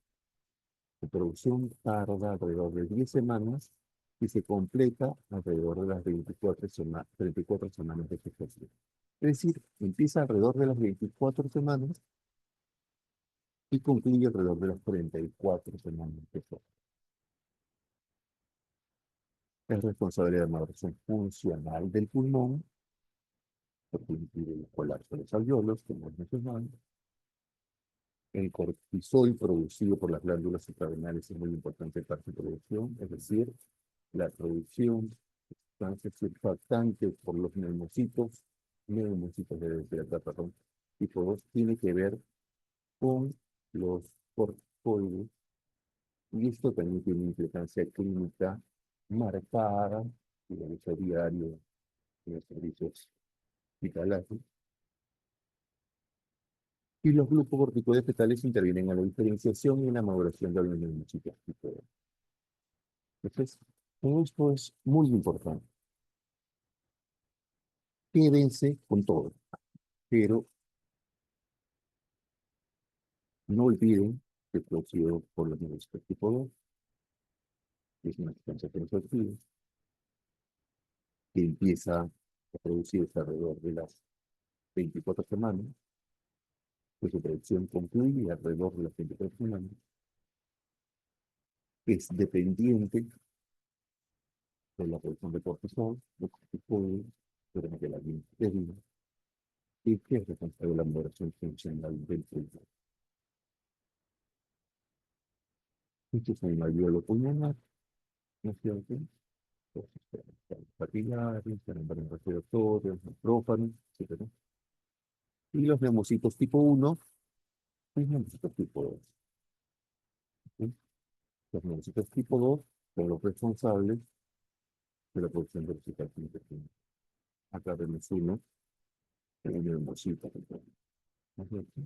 Su producción tarda alrededor de 10 semanas y se completa alrededor de las 34 semanas de gestación. Es decir, empieza alrededor de las 24 semanas y concluye alrededor de las 34 semanas de gestación. Es responsable de la maduración funcional del pulmón, porque impide el colapso de los alveolos, como es mencionado. El cortisol producido por las glándulas suprarrenales es muy importante para su producción, es decir, la producción de sustancias surfactantes por los neumocitos perdón, tipo 2 tiene que ver con los corticoides, y esto también tiene implicancia clínica marcada en el uso diario en los servicios hospitalarios. Y los glucocorticoides fetales intervienen en la diferenciación y en la maduración de los neumocitos tipo 2. Entonces, esto es muy importante. Quédense con todo, pero no olviden que es producido por los neumocitos tipo 2, que es una sustancia tensoactiva, que empieza a producirse alrededor de las 24 semanas, que su producción concluye alrededor de las 24 semanas, que es dependiente de la producción de cortisol, de corticoides, durante la vida y que es responsable de la maduración funcional del pulmón. Esto es un alveolo pulmonar, ¿no es cierto? Capilares, la membrana respiratoria, el prófano, etcétera. Y los neumocitos tipo 1 y neumocitos tipo 2. ¿Sí? Los neumocitos tipo 2 son los responsables de la producción de los citocinas intestinales. Acá vemos uno, el neumocito, ¿no es cierto?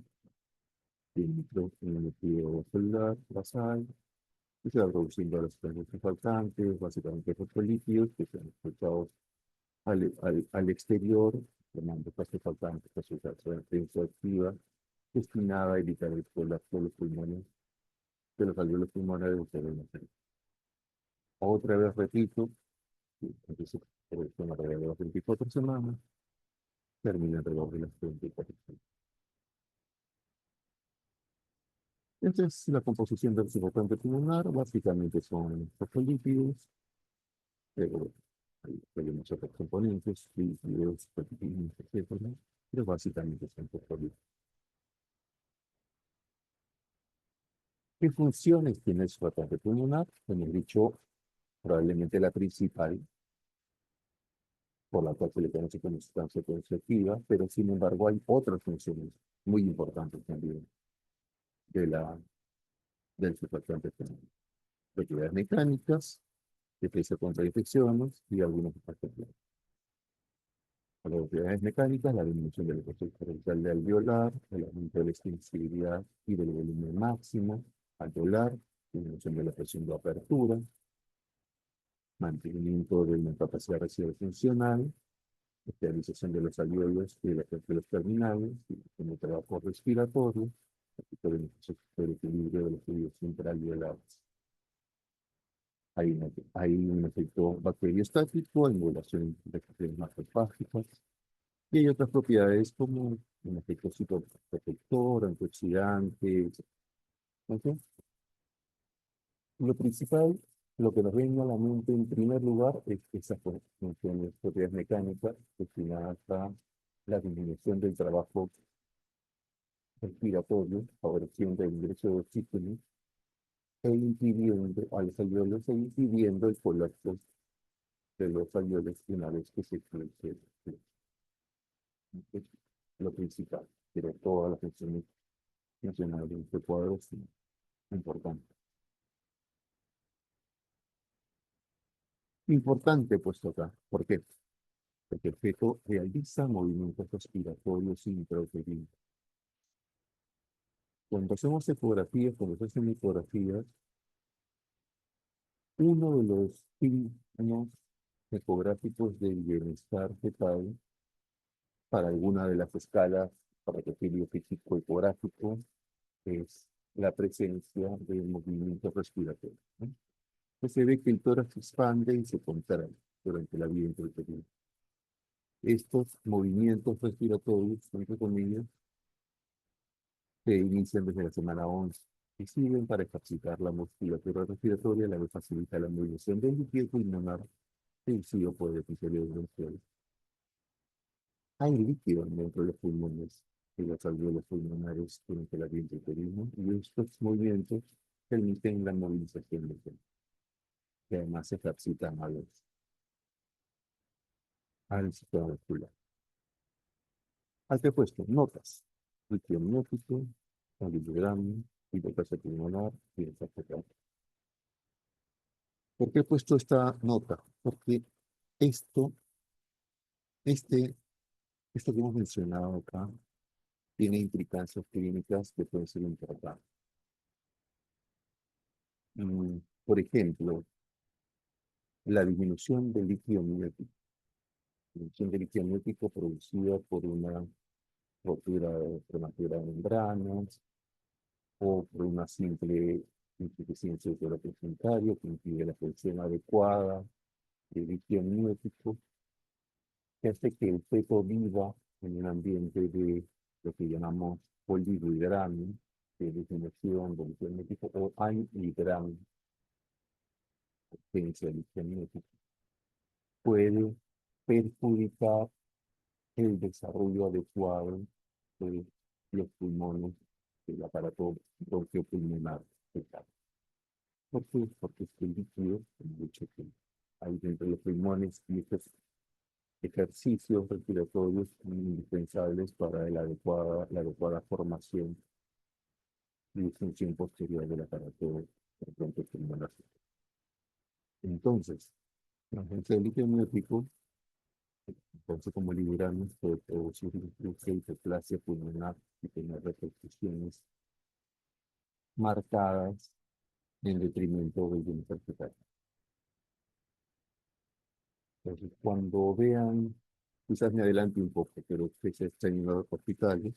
El núcleo celular basal, y se va produciendo las sustancias faltantes, básicamente fosfolípidos, que se han expulsados al exterior, formando fase faltante, que sustancia activa, destinada a evitar el colapso de los pulmones, de los alveolos pulmonares del cerebro. Otra vez repito, entonces, producción alrededor de las 24 semanas, termina alrededor de las 34 semanas. Entonces, la composición del circulante pulmonar básicamente son fosfolípidos, pero hay muchos otros componentes, lípidos, proteínas, etcétera, pero básicamente son fosfolípidos. ¿Qué funciones tiene el circulante pulmonar? Hemos dicho, probablemente la principal, por la cual se le conoce como sustancia conceptiva, pero sin embargo hay otras funciones muy importantes también de del surfactante pulmonar. Propiedades mecánicas, defensa contra infecciones y algunas bacterias. Para las propiedades mecánicas, la disminución del efecto diferencial de alveolar, el aumento de la extensibilidad y del volumen máximo alveolar, disminución de la presión de apertura, mantenimiento de la capacidad residual funcional, estabilización de los alveolos y de los terminales, en el trabajo respiratorio, el equilibrio de los fluidos intraalveolares. Hay un efecto bacteriostático, emulación de bacterias macrofágicas, y hay otras propiedades como un efecto citoprotector, antioxidante, ¿ok? Lo principal, lo que nos viene a la mente en primer lugar es esas funciones, propiedades mecánicas destinadas a la disminución del trabajo respiratorio, favoreciendo el ingreso de oxígeno e impidiendo a los alveolos e impidiendo el colapso de los alveolos una vez que se expulse lo principal, pero todas las funciones funcionales de este cuadro son importantes. Importante puesto acá, ¿por qué? Porque el feto realiza movimientos respiratorios intrauterinos. Cuando hacemos ecografías, cuando se hacen ecografías, uno de los signos ecográficos del bienestar fetal para alguna de las escalas para perfil físico ecográfico es la presencia de movimientos respiratorios, ¿no? Pues se ve que el tórax se expande y se contrae durante la vida intrauterina. Estos movimientos respiratorios, entre comillas, se inician desde la semana 11 y sirven para ejercitar la musculatura respiratoria, la que facilita la movilización del líquido pulmonar producido por el epitelio bronquial. Hay líquido dentro de los pulmones y los alveolos pulmonares durante la vida intrauterina y estos movimientos permiten la movilización del pulmón, que además se ejercitan al sistema vascular. ¿A qué he puesto? Notas. Líquido amniótico, cardiograma, hiperplasia pulmonar y el etc. ¿Por qué he puesto esta nota? Porque esto, este, esto que hemos mencionado acá tiene implicancias clínicas que pueden ser importantes. Por ejemplo, la disminución del líquido amniótico. Disminución del líquido amniótico producida por una rotura prematura de membranas o por una simple insuficiencia uteroplacentaria que impide la función adecuada del líquido amniótico, que hace que el feto viva en un ambiente de lo que llamamos polihidramia, de disminución del líquido amniótico, o anhidramia, ausencia de líquido amniótico, puede perjudicar el desarrollo adecuado de los pulmones del aparato bronquiopulmonar fetal. ¿Por qué? Porque este líquido, como he dicho, que ahí dentro de los pulmones y estos ejercicios respiratorios son indispensables para la adecuada formación y función posterior del aparato pulmonar. Entonces, la ausencia de líquido amniótico, entonces como liberamos, puede producir incluso hiperplasia pulmonar y tener repercusiones marcadas en detrimento del bienestar fetal. Entonces, cuando vean, quizás me adelante un poco, pero que se están en los hospitales,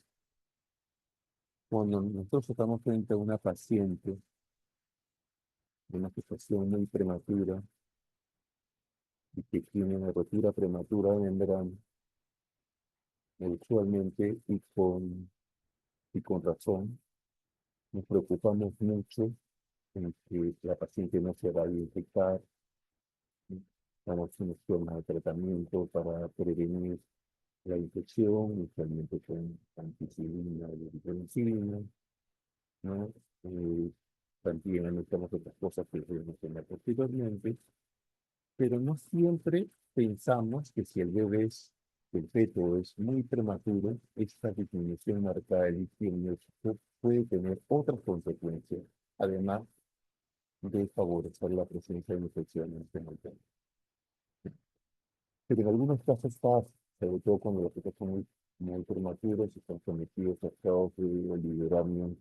cuando nosotros estamos frente a una paciente de una situación muy prematura y que tiene una rotura prematura de membrana, usualmente y con razón, nos preocupamos mucho en que la paciente no se vaya a infectar, damos un esquema de tratamiento para prevenir la infección, usualmente con ampicilina y penicilina, ¿no? También anotamos otras cosas que voy a mencionar posteriormente, pero no siempre pensamos que si el bebé el feto es muy prematuro, esta disminución marcada del líquido puede tener otras consecuencias, además de favorecer la presencia de infecciones en el feto. Pero en algunos casos pasa, sobre todo cuando los fetos son muy prematuros y están sometidos a estados de oligoramio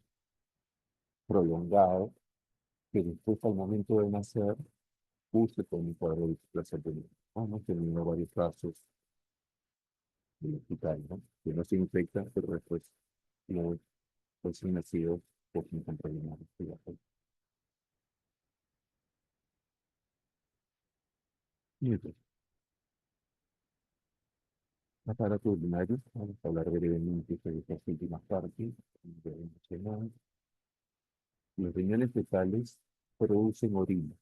prolongado, que después al momento de nacer, justo con un cuadro de displasia pulmonar. Hemos tenido varios casos del hospital, ¿no? Que no se infecta, pero después no recién nacido por sin problema respiratorio. Y entonces, aparato urinario, vamos a hablar brevemente de estas últimas partes, de emocional. Los riñones fetales producen orina,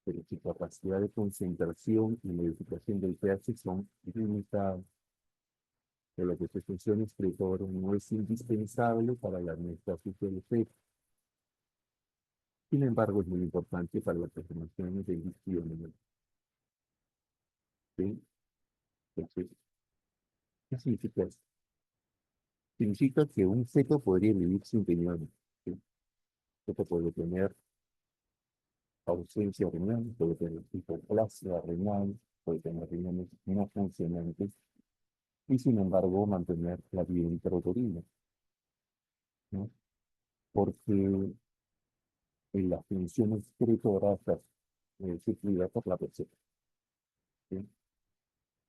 pero su capacidad de concentración y modificación del pH son limitadas, de lo que su función excretora no es indispensable para la homeostasis del feto. Sin embargo, es muy importante para la transformación de líquido amniótico. ¿Sí? Entonces, ¿qué significa esto? Significa que un feto podría vivir sin riñones. ¿Sí? Un feto puede tener ausencia renal, puede tener hipoplasia renal, puede tener riñones no funcionantes y sin embargo mantener la vida intrauterina, ¿no? Porque la función excretora está suplida por la placenta. ¿Sí?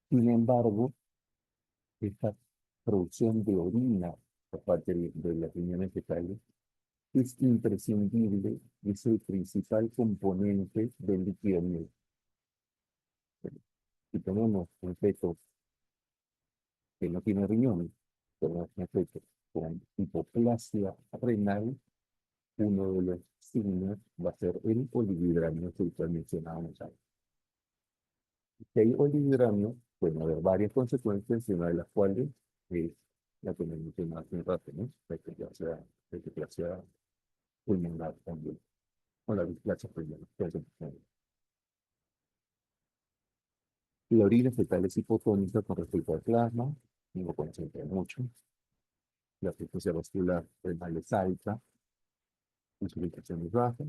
Sin embargo, esta producción de orina por parte de las riñones fetales es imprescindible, es el principal componente del líquido amniótico. Si tenemos un feto que no tiene riñones, tenemos un feto con hipoplasia renal, uno de los signos va a ser el olivibramio que ustedes mencionábamos antes. Si hay olivibramio, pueden haber varias consecuencias, y una de las cuales es la que me mencionaba hace un rato, ¿no? La hipoplasia pulmonar también, o la displasia pulmonar. La orina fetal es hipotónica con respecto al plasma, no concentra mucho. La frecuencia vascular renal es alta, la circulación es baja,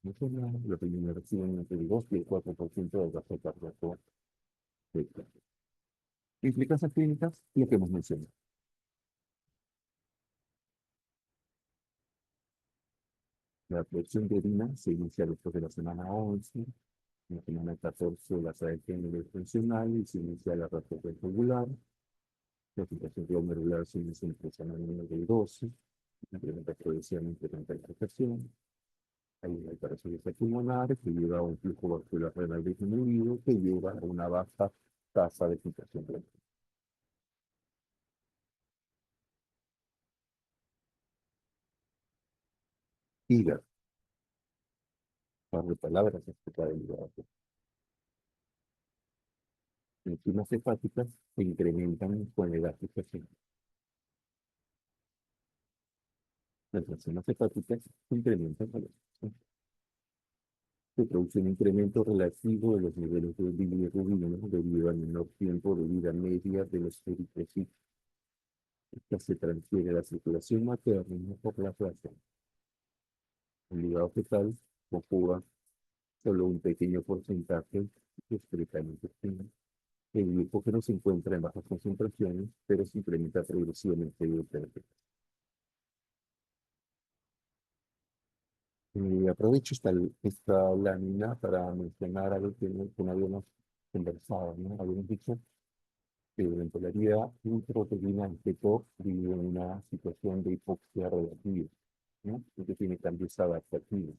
los riñones reciben entre el 2 y el 4% del gasto cardíaco fetal. Implicancias clínicas, lo que hemos mencionado. La producción de orina se inicia después de la semana 11, en la semana 14 la sala de género es funcional y se inicia la respuesta regular. La situación glomerular se inicia en la semana número 12, incrementa progresivamente la infección. Hay una alteración pulmonar que lleva a un flujo vascular renal disminuido que lleva a una baja tasa de filtración renal. Hígado, par de palabras acerca del hígado. Enzimas hepáticas se incrementan con la edad gestacional. Las enzimas hepáticas se incrementan con la edad gestacional. se produce un incremento relativo de los niveles de bilirrubina debido al menor tiempo de vida media de los eritrocitos. Esta se transfiere a la circulación materna por la placenta. El hígado fetal ocupa solo un pequeño porcentaje de excreta el intestino. El glucógeno se encuentra en bajas concentraciones, pero se incrementa progresivamente durante la vida. Aprovecho esta lámina para mencionar algo que no habíamos conversado, ¿no? Habíamos dicho que durante la vida un proteína en keto vive en una situación de hipoxia relativa, ¿no? Y que tiene cambios adaptativos.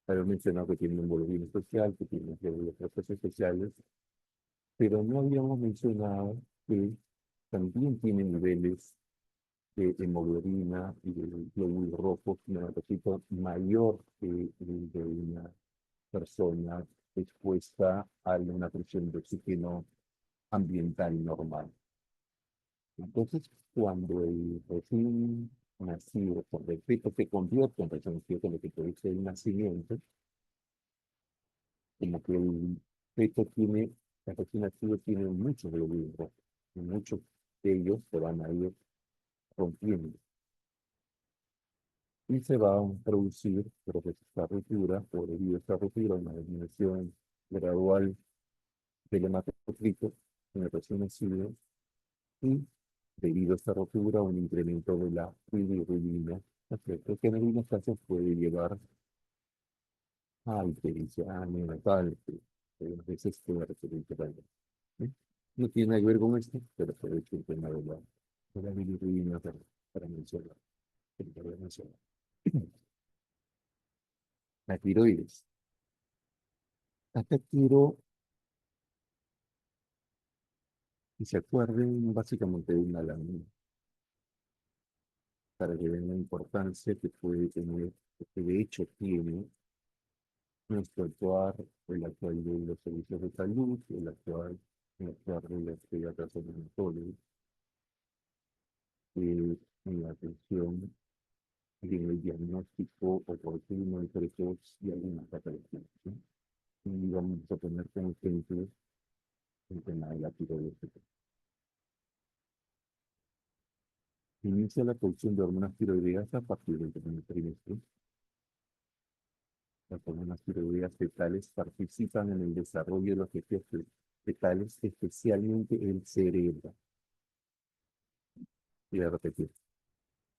Habíamos mencionado que tiene un hemoglobina especial, que tiene procesos especiales, pero no habíamos mencionado que también tiene niveles de hemoglobina y de glóbulos rojos, repito, mayor que el de una persona expuesta a una presión de oxígeno ambiental normal. Entonces, cuando el recién nacido por defecto se convierte en recién nacido con lo que produce el nacimiento, como que el feto tiene, el recién nacido tiene muchos glóbulos rojos, y muchos de ellos se van a ir rompiendo. Y se va a producir, pero que esta ruptura, o debido a esta ruptura, una disminución gradual del hematocrito en el recién nacido, y debido a esta rotura, un incremento de la bilirrubina, que en algunos casos puede llevar a ictericia neonatal, que a veces puede referir ¿sí? No tiene nada que ver con esto, pero aprovecho el tema de la bilirrubina para mencionar. Para mencionar. La tiroides. Acá quiero que se acuerden básicamente de una lámina para que vean la importancia que puede tener, que de hecho tiene nuestro actuar, el actual de los servicios de salud, el actuar de los pediatras odontólogos, en la atención y en el diagnóstico oportuno de precoz y algunas patologías, ¿sí? Y vamos a poner como ejemplo el tema de la tiroides. Inicia la producción de hormonas tiroideas a partir del primer trimestre. Las hormonas tiroideas fetales participan en el desarrollo de los tejidos fetales, especialmente el cerebro. Voy a repetir.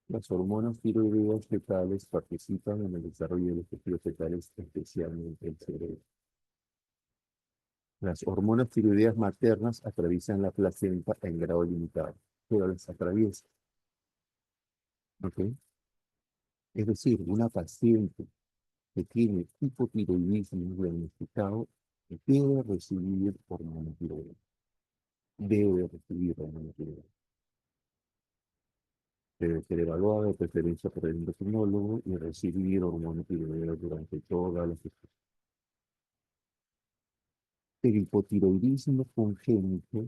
Las hormonas tiroideas fetales participan en el desarrollo de los tejidos fetales, especialmente el cerebro. Las hormonas tiroideas maternas atraviesan la placenta en grado limitado, pero las atraviesan. ¿Ok? Es decir, una paciente que tiene hipotiroidismo diagnosticado debe recibir hormona tiroidea. Debe recibir hormona tiroidea. Debe ser evaluada de preferencia por el endocrinólogo y recibir hormona tiroidea durante toda la gestación. El hipotiroidismo congénito,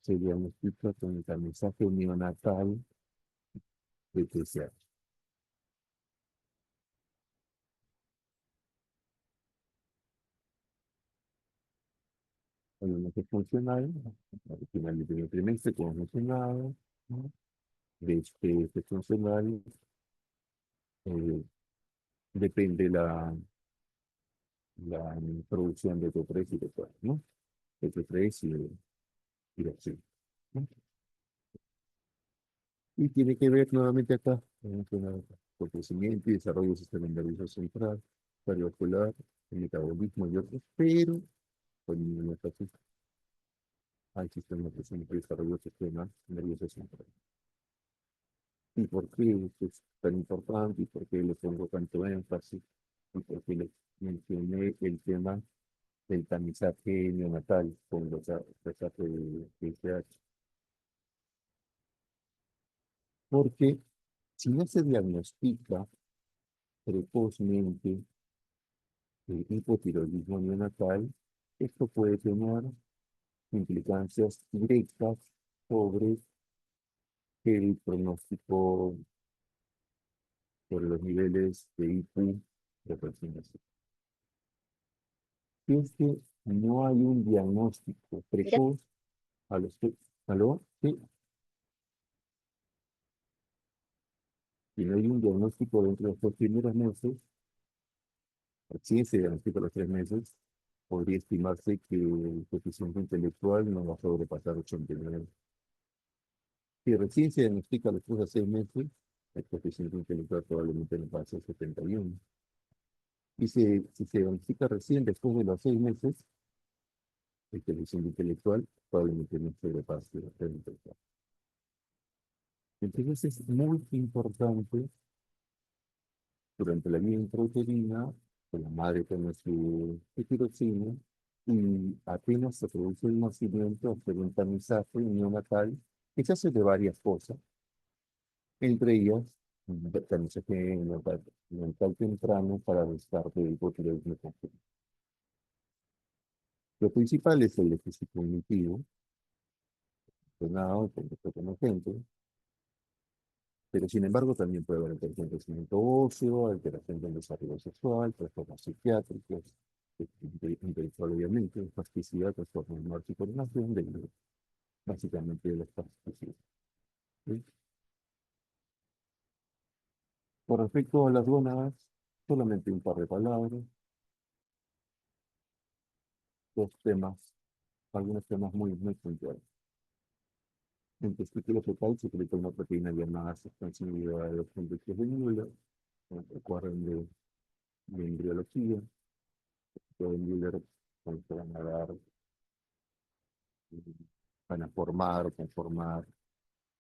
se diagnostica con el tamizaje neonatal de TSH. Obviamente funcional, al final del primer trimestre, como mencionado, ¿no? De este funcional eh, depende la producción de T3 y T4, ¿no? De T3 y de acción, ¿no? Y tiene que ver nuevamente acá con crecimiento y desarrollo del sistema nervioso central, cardiovascular, el metabolismo y otros, pero con ninguna énfasis al sistema que se desarrollo del sistema nervioso central. ¿Y por qué esto es tan importante? ¿Y por qué le pongo tanto énfasis? ¿Y por qué les mencioné el tema del tamizaje neonatal con los tamizaje de TSH? Porque si no se diagnostica precozmente el hipotiroidismo neonatal, esto puede tener implicancias directas sobre el pronóstico por los niveles de IQ de personas. Si es que no hay un diagnóstico precoz a los que, ¿aló? Sí, si no hay un diagnóstico dentro de los 2 primeros meses, si se diagnostica a los 3 meses, podría estimarse que el coeficiente intelectual no va a sobrepasar 89. Si recién se diagnostica a los 3 a 6 meses, el coeficiente intelectual probablemente no pase a 71. Y si se diagnostica recién después de los 6 meses, el coeficiente intelectual probablemente no sobrepase los 34. Entonces es muy importante durante la vida intrauterina, que la madre tome su tiroxina y apenas se produce el nacimiento, hacer un tamizaje neonatal que se hace de varias cosas, entre ellas un tamizaje neonatal temprano para descarte del hipotiroidismo congénito. Lo principal es el déficit cognitivo, con con gente, pero sin embargo también puede haber alteración del crecimiento óseo, alteración del desarrollo sexual, trastornos psiquiátricos, intelectual obviamente, espasticidad, trastornos de marcha y coordinación, básicamente de la espasticidad. ¿Sí? Con respecto a las gónadas, solamente un par de palabras, dos temas, algunos temas muy puntuales. En testículo fetal se secreta una proteína llamada sustancialidad de los complejos de Müller, recuerden de embriología, de Müller, cuando se van a dar, van a formar, conformar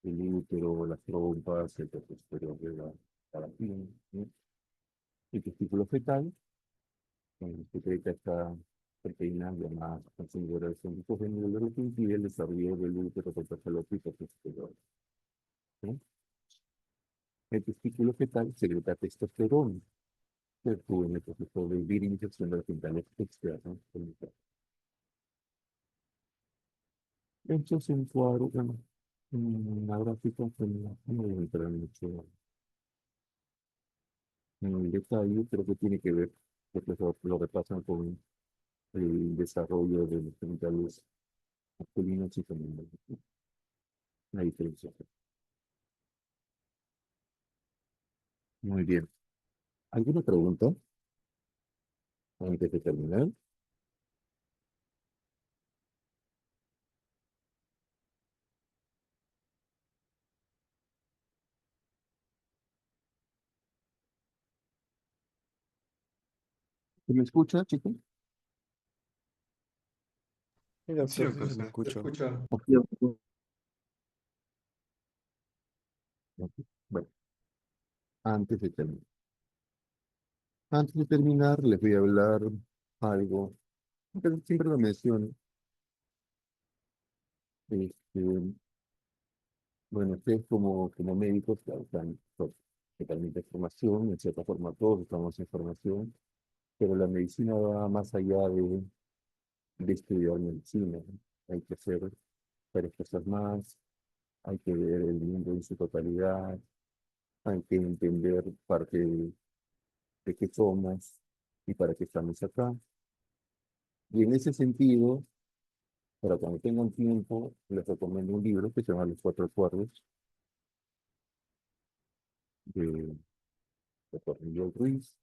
el útero, las trompas, el tracto superior de la vagina, ¿sí? El testículo fetal, se secreta esta proteína llamada sustancialidad de los complejos de Müller, lo que impide el desarrollo del útero, tracto falopio y superior. ¿Sí? El testículo fetal secreta testosterona, que actúa en el proceso de virilización de las genitales externas. Esto es un cuadro, bueno, una gráfica que no voy a entrar mucho en el detalle, pero que tiene que ver, porque lo repasan con el desarrollo de los genitales masculinos y femeninos. Una diferencia. Muy bien. ¿Alguna pregunta antes de terminar? ¿Me escucha, chicos? Sí, Sí, doctor, sí, doctor, se sí. le escucha. Ok. Ok. Bueno, antes de terminar. Antes de terminar, les voy a hablar algo, que siempre lo menciono. Este, bueno, ustedes como médicos, claro, están totalmente en formación, en cierta forma todos estamos en formación, pero la medicina va más allá de estudiar medicina, ¿no? Hay que hacer varias cosas más, hay que ver el mundo en su totalidad, hay que entender parte de qué somos y para qué estamos acá. Y en ese sentido, para cuando tengan tiempo, les recomiendo un libro que se llama Los Cuatro Acuerdos de Dr. Miguel Ruiz,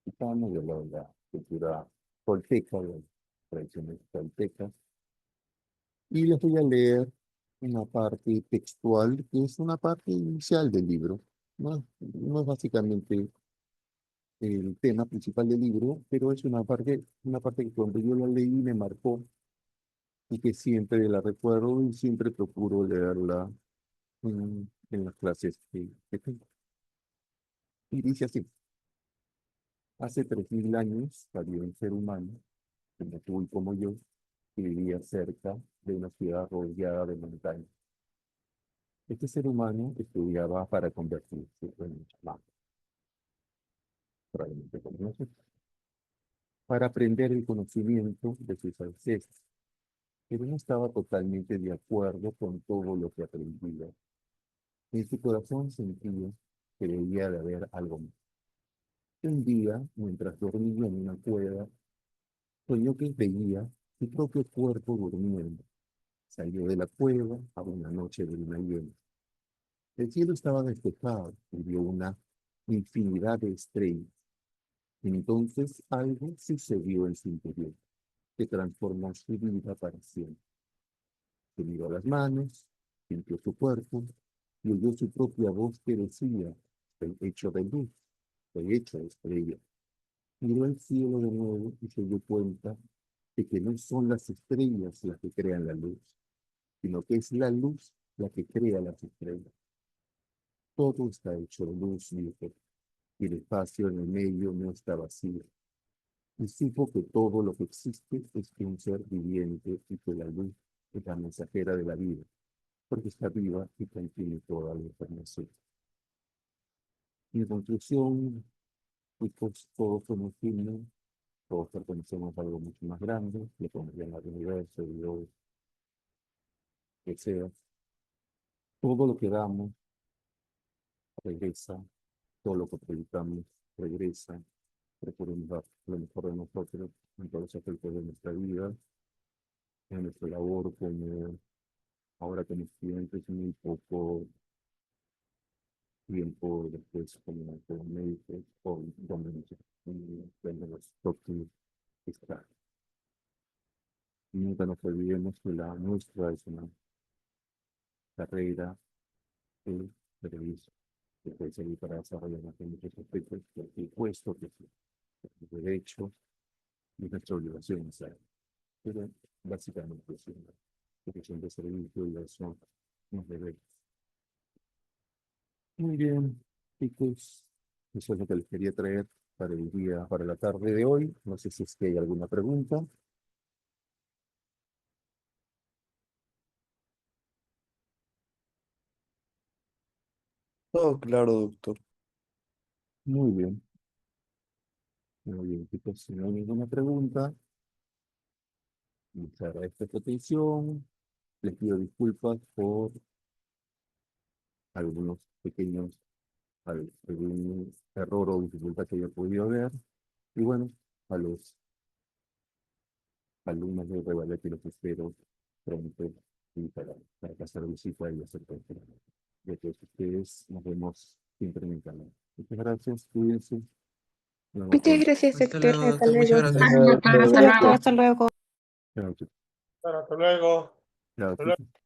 mexicano, de la cultura tolteca, de las tradiciones toltecas. Y les voy a leer una parte textual, que es una parte inicial del libro. No es básicamente el tema principal del libro, pero es una parte que cuando yo la leí me marcó y que siempre la recuerdo y siempre procuro leerla en las clases que tengo. Y dice así: hace 3000 años había un ser humano, como tú y como yo, que vivía cerca de una ciudad rodeada de montañas. Este ser humano estudiaba para convertirse en un chamán, probablemente como nosotros, para aprender el conocimiento de sus ancestros, pero no estaba totalmente de acuerdo con todo lo que aprendía. En su corazón sentía que debía de haber algo más. Un día, mientras dormía en una cueva, soñó que veía su propio cuerpo durmiendo. Salió de la cueva a una noche de luna llena. El cielo estaba despejado y vio una infinidad de estrellas. Entonces algo sucedió en su interior, que transformó su vida para siempre. Se miró las manos, sintió su cuerpo y oyó su propia voz que decía: estoy hecho de luz, estoy hecho de estrella. Miró el cielo de nuevo y se dio cuenta de que no son las estrellas las que crean la luz, sino que es la luz la que crea las estrellas. Todo está hecho de luz, dijo, y el espacio en el medio no está vacío. Y supo que todo lo que existe es un ser viviente y que la luz es la mensajera de la vida, porque está viva y contiene toda la información. En conclusión, pues todos somos uno, todos pertenecemos a algo mucho más grande, le podemos llamar universo, Dios, que sea. Todo lo que damos regresa, todo lo que proyectamos regresa, procuremos dar lo mejor de nosotros en todos los aspectos de nuestra vida, en nuestra labor como ahora como estudiantes, muy poco tiempo después como médicos o donde nos toque estar. Y nunca nos olvidemos que la nuestra es una carrera de periodismo que puede servir para desarrollar muchos aspectos, porque puesto que es el derecho y nuestra obligación hacer. Pero básicamente es una profesión de servicio y eso nos debe. Muy bien, chicos, eso es lo que les quería traer para el día, para la tarde de hoy. No sé si es que hay alguna pregunta. Todo claro, doctor. Muy bien. Muy bien, chicos, si no hay ninguna pregunta, muchas gracias por su atención. Les pido disculpas por algunos pequeños, algún error o dificultad que haya podido haber. Y bueno, a los alumnos de Revalete los espero pronto y para pasar visita y hacer todo. De todos ustedes nos vemos siempre en el canal. Muchas gracias, cuídense. Nos vemos Muchas pronto. gracias, Hasta doctor. luego, doctor. Muchas gracias. Hasta luego. Hasta luego. Chao, chicos. Hasta luego. Chao, Hasta luego. chicos.